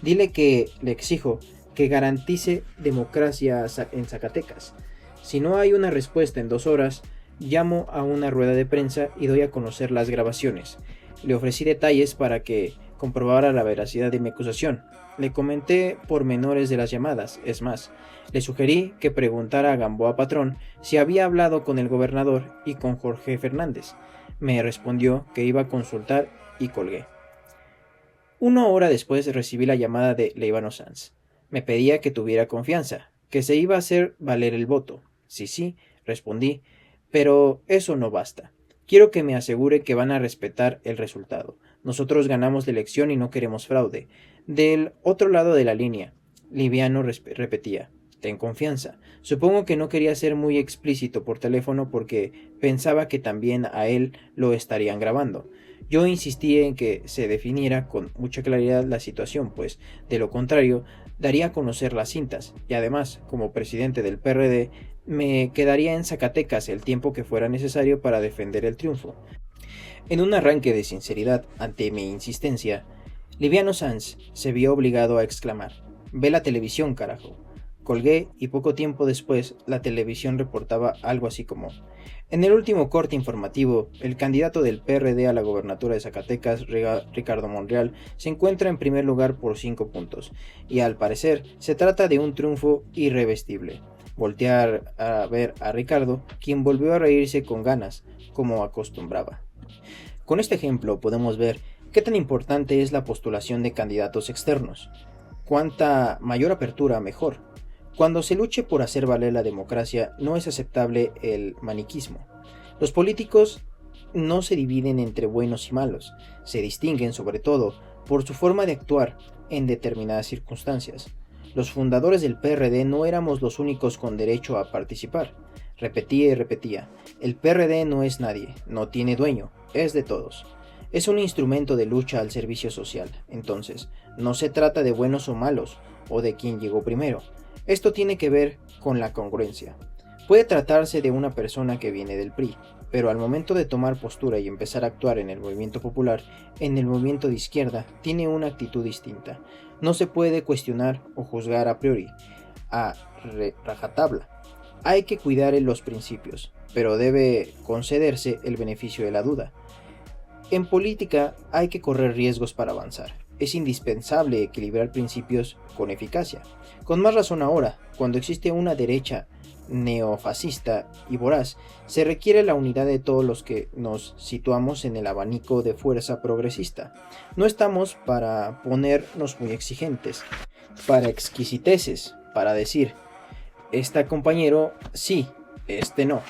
Dile que le exijo que garantice democracia en Zacatecas. Si no hay una respuesta en 2 horas, llamo a una rueda de prensa y doy a conocer las grabaciones. Le ofrecí detalles para que comprobara la veracidad de mi acusación. Le comenté pormenores de las llamadas, es más, le sugerí que preguntara a Gamboa Patrón si había hablado con el gobernador y con Jorge Fernández. Me respondió que iba a consultar y colgué. 1 hora después recibí la llamada de Leivano Sáenz. Me pedía que tuviera confianza, que se iba a hacer valer el voto. Sí, respondí, pero eso no basta. Quiero que me asegure que van a respetar el resultado. Nosotros ganamos la elección y no queremos fraude. Del otro lado de la línea, Liviano repetía, ten confianza. Supongo que no quería ser muy explícito por teléfono porque pensaba que también a él lo estarían grabando. Yo insistí en que se definiera con mucha claridad la situación, pues, de lo contrario, daría a conocer las cintas, y además, como presidente del PRD, me quedaría en Zacatecas el tiempo que fuera necesario para defender el triunfo. En un arranque de sinceridad ante mi insistencia, Liviano Sáenz se vio obligado a exclamar, «Ve la televisión, carajo». Colgué y poco tiempo después la televisión reportaba algo así como, en el último corte informativo, el candidato del PRD a la gobernatura de Zacatecas, Ricardo Monreal, se encuentra en primer lugar por 5 puntos, y al parecer se trata de un triunfo irrevestible. Voltear a ver a Ricardo, quien volvió a reírse con ganas, como acostumbraba. Con este ejemplo podemos ver qué tan importante es la postulación de candidatos externos. Cuanta mayor apertura, mejor. Cuando se luche por hacer valer la democracia, no es aceptable el maniquismo. Los políticos no se dividen entre buenos y malos, se distinguen sobre todo por su forma de actuar en determinadas circunstancias. Los fundadores del PRD no éramos los únicos con derecho a participar. Repetía y repetía, el PRD no es nadie, no tiene dueño, es de todos. Es un instrumento de lucha al servicio social, entonces, no se trata de buenos o malos, o de quién llegó primero. Esto tiene que ver con la congruencia. Puede tratarse de una persona que viene del PRI, pero al momento de tomar postura y empezar a actuar en el movimiento popular, en el movimiento de izquierda, tiene una actitud distinta. No se puede cuestionar o juzgar a priori, a rajatabla. Hay que cuidar los principios, pero debe concederse el beneficio de la duda. En política hay que correr riesgos para avanzar. Es indispensable equilibrar principios con eficacia. Con más razón ahora, cuando existe una derecha neofascista y voraz, se requiere la unidad de todos los que nos situamos en el abanico de fuerza progresista. No estamos para ponernos muy exigentes, para exquisiteces, para decir, este compañero sí, este no.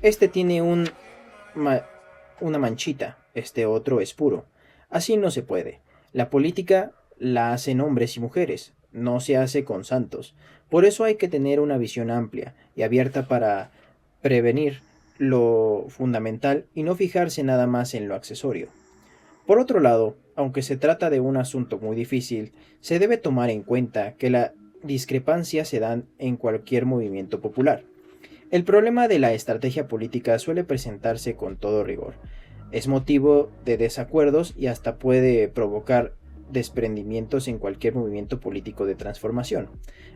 Este tiene una manchita, este otro es puro. Así no se puede. La política la hacen hombres y mujeres, no se hace con santos. Por eso hay que tener una visión amplia y abierta para prevenir lo fundamental y no fijarse nada más en lo accesorio. Por otro lado, aunque se trata de un asunto muy difícil, se debe tomar en cuenta que la discrepancia se dan en cualquier movimiento popular. El problema de la estrategia política suele presentarse con todo rigor. Es motivo de desacuerdos y hasta puede provocar desprendimientos en cualquier movimiento político de transformación.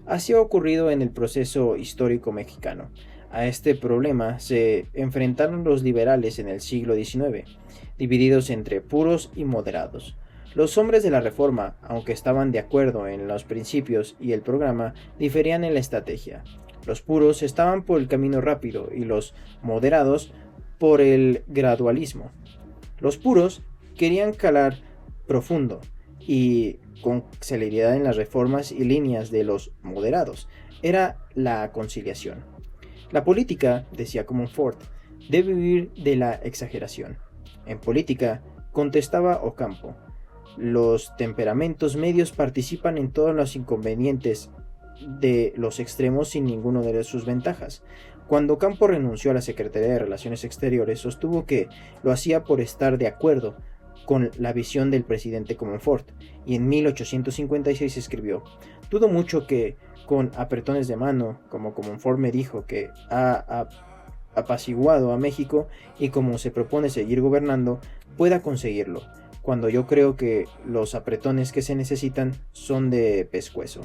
Así ha ocurrido en el proceso histórico mexicano. A este problema se enfrentaron los liberales en el siglo XIX, divididos entre puros y moderados. Los hombres de la Reforma, aunque estaban de acuerdo en los principios y el programa, diferían en la estrategia. Los puros estaban por el camino rápido y los moderados por el gradualismo. Los puros querían calar profundo y con celeridad en las reformas y líneas de los moderados. Era la conciliación. La política, decía Comonfort, debe vivir de la exageración. En política, contestaba Ocampo, los temperamentos medios participan en todos los inconvenientes de los extremos sin ninguno de sus ventajas. Cuando Ocampo renunció a la Secretaría de Relaciones Exteriores, sostuvo que lo hacía por estar de acuerdo con la visión del presidente Comonfort, y en 1856 escribió: dudo mucho que, con apretones de mano, como Comonfort me dijo que ha apaciguado a México y como se propone seguir gobernando, pueda conseguirlo, cuando yo creo que los apretones que se necesitan son de pescuezo.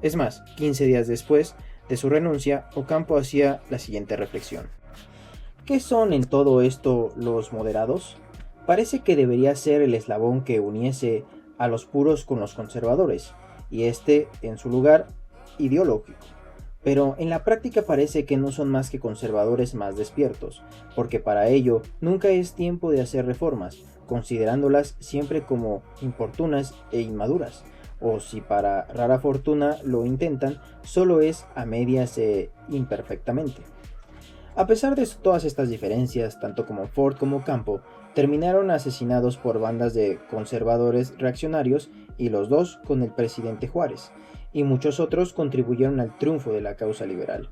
Es más, 15 días después de su renuncia, Ocampo hacía la siguiente reflexión: ¿qué son en todo esto los moderados? Parece que debería ser el eslabón que uniese a los puros con los conservadores, y en su lugar, ideológico. Pero en la práctica parece que no son más que conservadores más despiertos, porque para ello nunca es tiempo de hacer reformas, considerándolas siempre como importunas e inmaduras, o si para rara fortuna lo intentan, solo es a medias e imperfectamente. A pesar de todas estas diferencias, tanto Comonfort como Ocampo terminaron asesinados por bandas de conservadores reaccionarios, y los dos con el presidente Juárez, y muchos otros contribuyeron al triunfo de la causa liberal.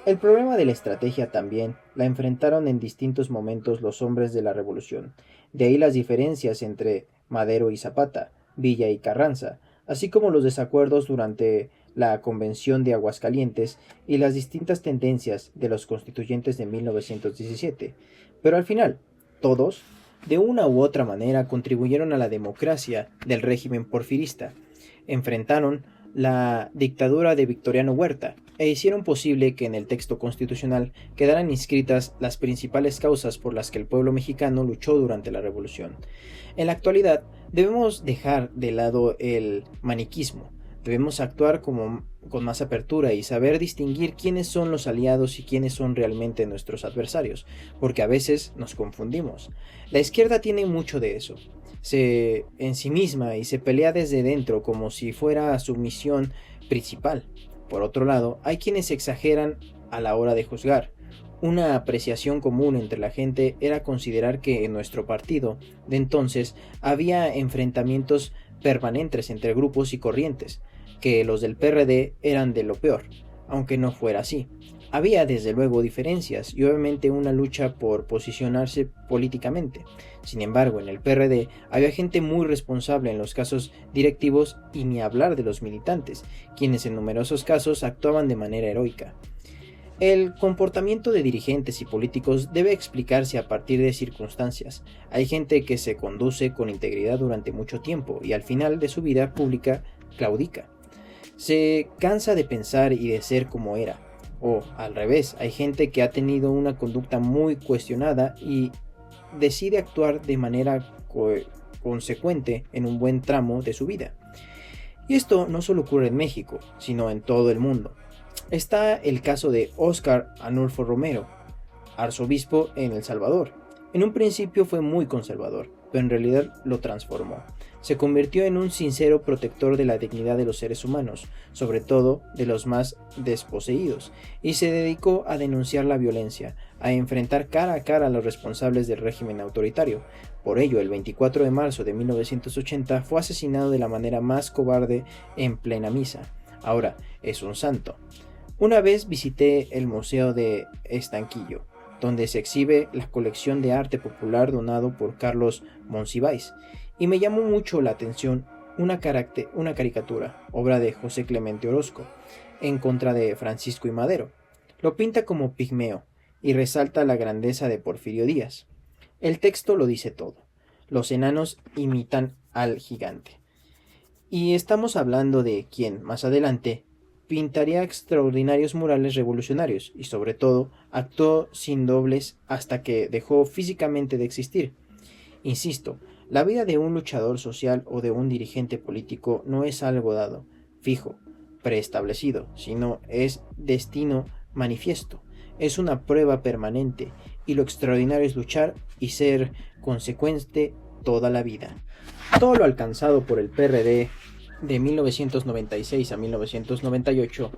El problema de la estrategia también la enfrentaron en distintos momentos los hombres de la Revolución, de ahí las diferencias entre Madero y Zapata, Villa y Carranza, así como los desacuerdos durante la Convención de Aguascalientes y las distintas tendencias de los constituyentes de 1917. Pero al final, todos, de una u otra manera, contribuyeron a la democracia del régimen porfirista, enfrentaron la dictadura de Victoriano Huerta e hicieron posible que en el texto constitucional quedaran inscritas las principales causas por las que el pueblo mexicano luchó durante la Revolución. En la actualidad, debemos dejar de lado el maniquismo. Debemos actuar con más apertura y saber distinguir quiénes son los aliados y quiénes son realmente nuestros adversarios, porque a veces nos confundimos. La izquierda tiene mucho de eso. Se ensimisma y se pelea desde dentro como si fuera su misión principal. Por otro lado, hay quienes exageran a la hora de juzgar. Una apreciación común entre la gente era considerar que en nuestro partido de entonces había enfrentamientos permanentes entre grupos y corrientes, que los del PRD eran de lo peor, aunque no fuera así. Había desde luego diferencias y obviamente una lucha por posicionarse políticamente. Sin embargo, en el PRD había gente muy responsable en los casos directivos y ni hablar de los militantes, quienes en numerosos casos actuaban de manera heroica. El comportamiento de dirigentes y políticos debe explicarse a partir de circunstancias. Hay gente que se conduce con integridad durante mucho tiempo y al final de su vida pública claudica. Se cansa de pensar y de ser como era. O, al revés, hay gente que ha tenido una conducta muy cuestionada y decide actuar de manera consecuente en un buen tramo de su vida. Y esto no solo ocurre en México, sino en todo el mundo. Está el caso de Óscar Arnulfo Romero, arzobispo en El Salvador. En un principio fue muy conservador, pero en realidad lo transformó. Se convirtió en un sincero protector de la dignidad de los seres humanos, sobre todo de los más desposeídos, y se dedicó a denunciar la violencia, a enfrentar cara a cara a los responsables del régimen autoritario. Por ello, el 24 de marzo de 1980 fue asesinado de la manera más cobarde en plena misa. Ahora es un santo. Una vez visité el Museo de Estanquillo, donde se exhibe la colección de arte popular donado por Carlos Monsiváis, y me llamó mucho la atención una caricatura, obra de José Clemente Orozco, en contra de Francisco I. Madero. Lo pinta como pigmeo y resalta la grandeza de Porfirio Díaz. El texto lo dice todo. Los enanos imitan al gigante. Y estamos hablando de quien, más adelante, pintaría extraordinarios murales revolucionarios y sobre todo actuó sin dobles hasta que dejó físicamente de existir. Insisto, la vida de un luchador social o de un dirigente político no es algo dado, fijo, preestablecido, sino es destino manifiesto, es una prueba permanente y lo extraordinario es luchar y ser consecuente toda la vida. Todo lo alcanzado por el PRD de 1996 a 1998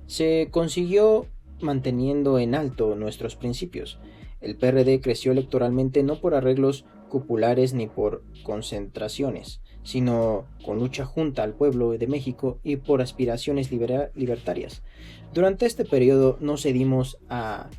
se consiguió manteniendo en alto nuestros principios. El PRD creció electoralmente no por arreglos cupulares ni por concentraciones, sino con lucha junta al pueblo de México y por aspiraciones libertarias. Durante este periodo no cedimos a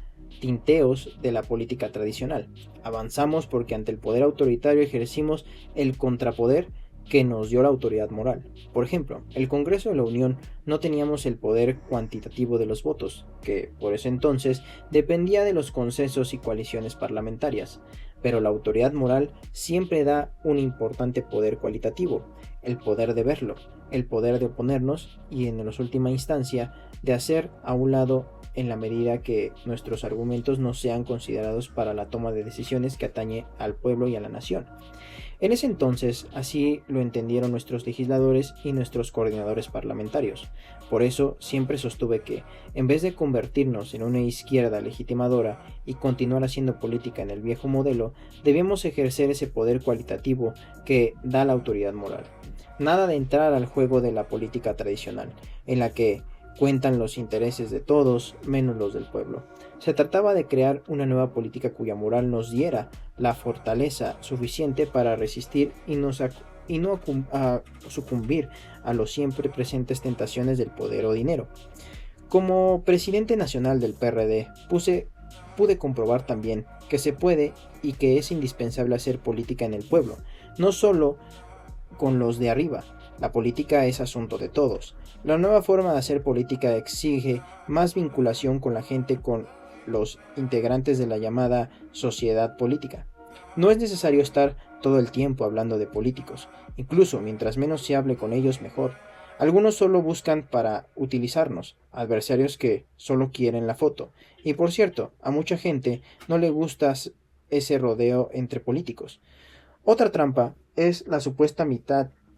tinteos de la política tradicional. Avanzamos porque ante el poder autoritario ejercimos el contrapoder que nos dio la autoridad moral. Por ejemplo, el Congreso de la Unión no teníamos el poder cuantitativo de los votos, que por ese entonces dependía de los consensos y coaliciones parlamentarias, pero la autoridad moral siempre da un importante poder cualitativo, el poder de verlo, el poder de oponernos y en última instancia de hacer a un lado en la medida que nuestros argumentos no sean considerados para la toma de decisiones que atañe al pueblo y a la nación. En ese entonces así lo entendieron nuestros legisladores y nuestros coordinadores parlamentarios. Por eso siempre sostuve que, en vez de convertirnos en una izquierda legitimadora y continuar haciendo política en el viejo modelo, debemos ejercer ese poder cualitativo que da la autoridad moral. Nada de entrar al juego de la política tradicional, en la que cuentan los intereses de todos menos los del pueblo. Se trataba de crear una nueva política cuya moral nos diera la fortaleza suficiente para resistir y no sucumbir a los siempre presentes tentaciones del poder o dinero. Como presidente nacional del PRD, pude comprobar también que se puede y que es indispensable hacer política en el pueblo, no solo con los de arriba. La política es asunto de todos. La nueva forma de hacer política exige más vinculación con la gente, con los integrantes de la llamada sociedad política. No es necesario estar todo el tiempo hablando de políticos, incluso mientras menos se hable con ellos mejor. Algunos solo buscan para utilizarnos, adversarios que solo quieren la foto. Y por cierto, a mucha gente no le gusta ese rodeo entre políticos. Otra trampa es la supuesta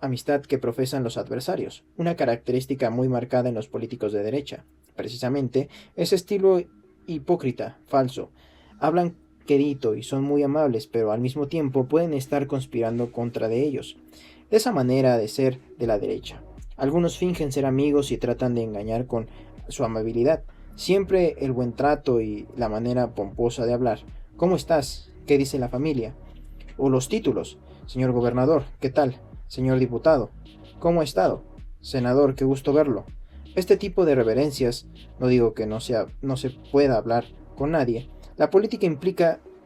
amistad que profesan los adversarios, una característica muy marcada en los políticos de derecha. Precisamente, ese estilo hipócrita, falso. Hablan quedito y son muy amables, pero al mismo tiempo pueden estar conspirando contra de ellos. Esa manera de ser de la derecha. Algunos fingen ser amigos y tratan de engañar con su amabilidad. Siempre el buen trato y la manera pomposa de hablar. ¿Cómo estás? ¿Qué dice la familia? O los títulos. Señor gobernador, ¿qué tal? Señor diputado, ¿cómo ha estado? Senador, qué gusto verlo. Este tipo de reverencias, no digo que no se pueda hablar con nadie. La política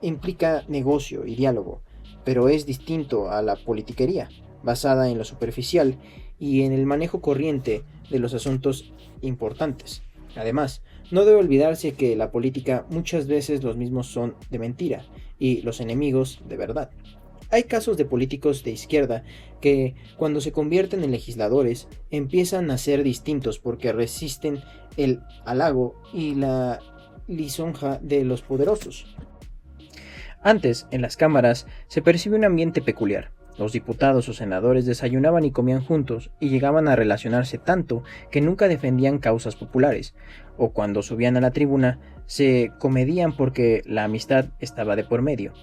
implica negocio y diálogo, pero es distinto a la politiquería, basada en lo superficial y en el manejo corriente de los asuntos importantes. Además, no debe olvidarse que la política muchas veces los mismos son de mentira y los enemigos de verdad. Hay casos de políticos de izquierda que, cuando se convierten en legisladores, empiezan a ser distintos porque resisten el halago y la lisonja de los poderosos. Antes, en las cámaras, se percibe un ambiente peculiar. Los diputados o senadores desayunaban y comían juntos y llegaban a relacionarse tanto que nunca defendían causas populares, o cuando subían a la tribuna, se comedían porque la amistad estaba de por medio.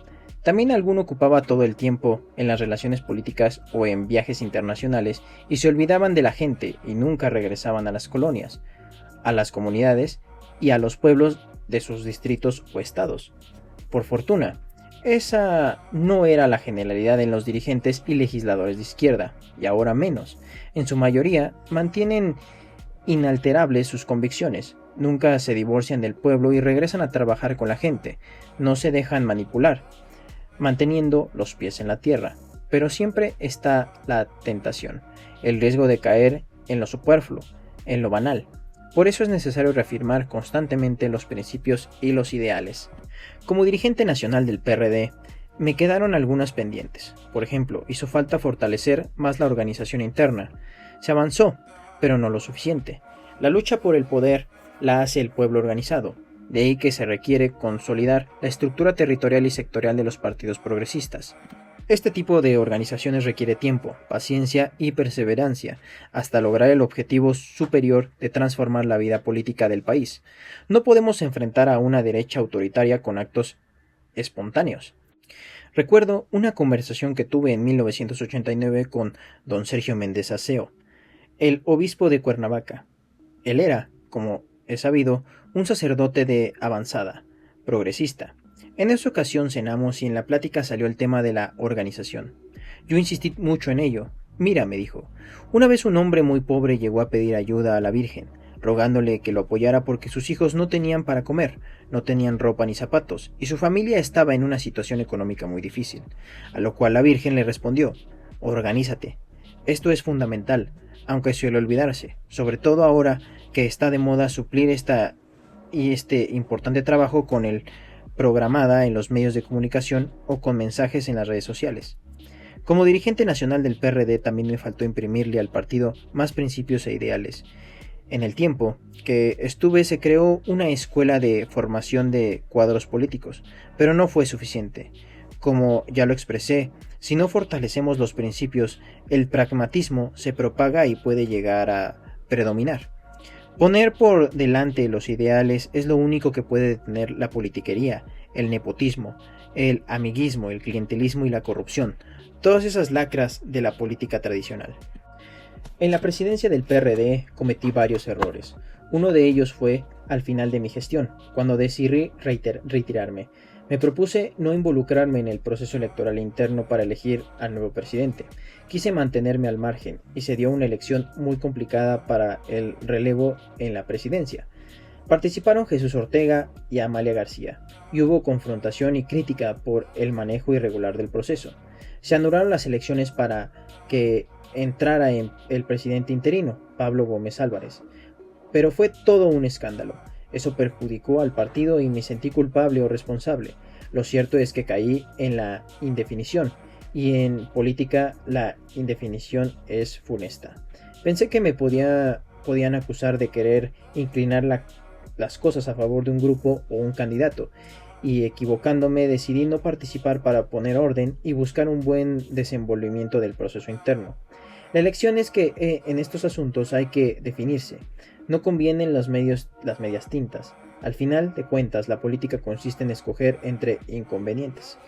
También alguno ocupaba todo el tiempo en las relaciones políticas o en viajes internacionales y se olvidaban de la gente y nunca regresaban a las colonias, a las comunidades y a los pueblos de sus distritos o estados. Por fortuna, esa no era la generalidad en los dirigentes y legisladores de izquierda, y ahora menos. En su mayoría mantienen inalterables sus convicciones, nunca se divorcian del pueblo y regresan a trabajar con la gente, no se dejan manipular, manteniendo los pies en la tierra, pero siempre está la tentación, el riesgo de caer en lo superfluo, en lo banal. Por eso es necesario reafirmar constantemente los principios y los ideales. Como dirigente nacional del PRD, me quedaron algunas pendientes. Por ejemplo, hizo falta fortalecer más la organización interna. Se avanzó, pero no lo suficiente. La lucha por el poder la hace el pueblo organizado, de ahí que se requiere consolidar la estructura territorial y sectorial de los partidos progresistas. Este tipo de organizaciones requiere tiempo, paciencia y perseverancia hasta lograr el objetivo superior de transformar la vida política del país. No podemos enfrentar a una derecha autoritaria con actos espontáneos. Recuerdo una conversación que tuve en 1989 con don Sergio Méndez Aceo, el obispo de Cuernavaca. Él era, como es sabido, un sacerdote de avanzada, progresista. En esa ocasión cenamos y en la plática salió el tema de la organización. Yo insistí mucho en ello. Mira, me dijo, una vez un hombre muy pobre llegó a pedir ayuda a la Virgen, rogándole que lo apoyara porque sus hijos no tenían para comer, no tenían ropa ni zapatos, y su familia estaba en una situación económica muy difícil. A lo cual la Virgen le respondió, organízate. Esto es fundamental, aunque suele olvidarse, sobre todo ahora que está de moda suplir este importante trabajo con el programada en los medios de comunicación o con mensajes en las redes sociales. Como dirigente nacional del PRD también me faltó imprimirle al partido más principios e ideales. En el tiempo que estuve se creó una escuela de formación de cuadros políticos, pero no fue suficiente. Como ya lo expresé, si no fortalecemos los principios, el pragmatismo se propaga y puede llegar a predominar. Poner por delante los ideales es lo único que puede detener la politiquería, el nepotismo, el amiguismo, el clientelismo y la corrupción, todas esas lacras de la política tradicional. En la presidencia del PRD cometí varios errores. Uno de ellos fue al final de mi gestión, cuando decidí retirarme. Me propuse no involucrarme en el proceso electoral interno para elegir al nuevo presidente. Quise mantenerme al margen y se dio una elección muy complicada para el relevo en la presidencia. Participaron Jesús Ortega y Amalia García, y hubo confrontación y crítica por el manejo irregular del proceso. Se anularon las elecciones para que entrara el presidente interino, Pablo Gómez Álvarez. Pero fue todo un escándalo. Eso perjudicó al partido y me sentí culpable o responsable. Lo cierto es que caí en la indefinición, y en política la indefinición es funesta. Pensé que me podían acusar de querer inclinar las cosas a favor de un grupo o un candidato, y equivocándome decidí no participar para poner orden y buscar un buen desenvolvimiento del proceso interno. La elección es que en estos asuntos hay que definirse. No convienen las medias tintas. Al final de cuentas, la política consiste en escoger entre inconvenientes.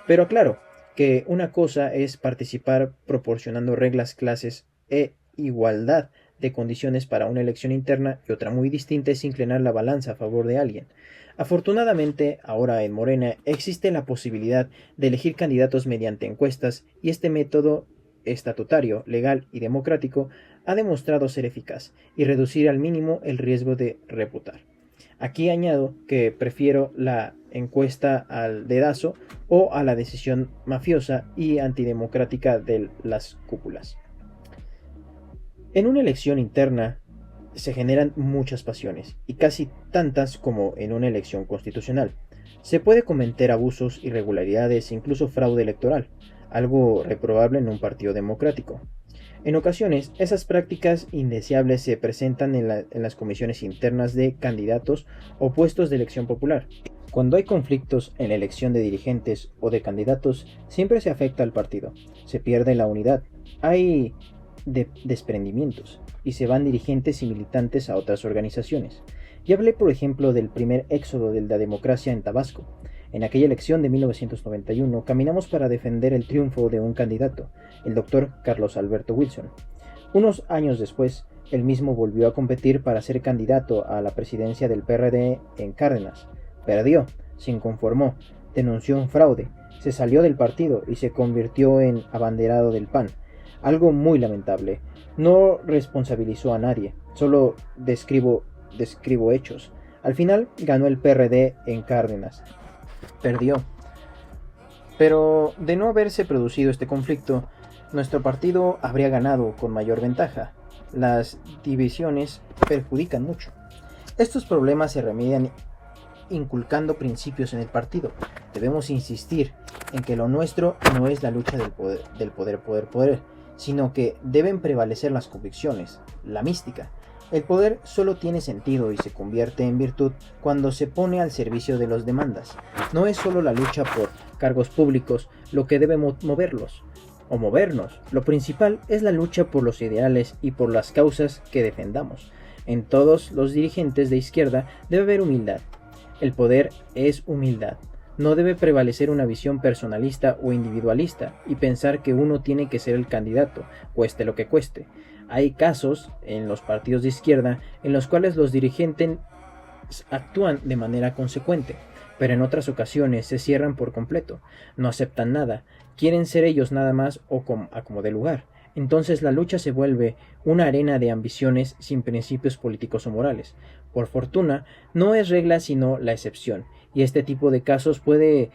Pero aclaro que una cosa es participar proporcionando reglas, clases e igualdad de condiciones para una elección interna, y otra muy distinta es inclinar la balanza a favor de alguien. Afortunadamente, ahora en Morena existe la posibilidad de elegir candidatos mediante encuestas, y este método estatutario, legal y democrático ha demostrado ser eficaz y reducir al mínimo el riesgo de reputar. Aquí añado que prefiero la encuesta al dedazo o a la decisión mafiosa y antidemocrática de las cúpulas. En una elección interna se generan muchas pasiones, y casi tantas como en una elección constitucional. Se puede cometer abusos, irregularidades, incluso fraude electoral, algo reprobable en un partido democrático. En ocasiones, esas prácticas indeseables se presentan en las comisiones internas de candidatos o puestos de elección popular. Cuando hay conflictos en la elección de dirigentes o de candidatos, siempre se afecta al partido, se pierde la unidad, hay desprendimientos y se van dirigentes y militantes a otras organizaciones. Ya hablé, por ejemplo, del primer éxodo de la democracia en Tabasco. En aquella elección de 1991 caminamos para defender el triunfo de un candidato, el doctor Carlos Alberto Wilson. Unos años después, él mismo volvió a competir para ser candidato a la presidencia del PRD en Cárdenas. Perdió, se inconformó, denunció un fraude, se salió del partido y se convirtió en abanderado del PAN. Algo muy lamentable. No responsabilizó a nadie, solo describo hechos. Al final ganó el PRD en Cárdenas. Perdió. Pero de no haberse producido este conflicto, nuestro partido habría ganado con mayor ventaja. Las divisiones perjudican mucho. Estos problemas se remedian inculcando principios en el partido. Debemos insistir en que lo nuestro no es la lucha del poder, sino que deben prevalecer las convicciones, la mística. El poder solo tiene sentido y se convierte en virtud cuando se pone al servicio de las demandas. No es solo la lucha por cargos públicos lo que debe moverlos o movernos. Lo principal es la lucha por los ideales y por las causas que defendamos. En todos los dirigentes de izquierda debe haber humildad. El poder es humildad. No debe prevalecer una visión personalista o individualista y pensar que uno tiene que ser el candidato, cueste lo que cueste. Hay casos en los partidos de izquierda en los cuales los dirigentes actúan de manera consecuente, pero en otras ocasiones se cierran por completo, no aceptan nada, quieren ser ellos nada más o a como de lugar. Entonces la lucha se vuelve una arena de ambiciones sin principios políticos o morales. Por fortuna, no es regla sino la excepción, y este tipo de casos puede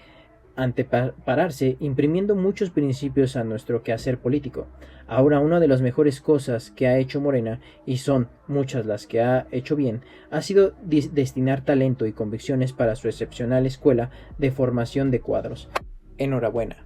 antepararse imprimiendo muchos principios a nuestro quehacer político. Ahora, una de las mejores cosas que ha hecho Morena, y son muchas las que ha hecho bien, ha sido destinar talento y convicciones para su excepcional escuela de formación de cuadros. Enhorabuena.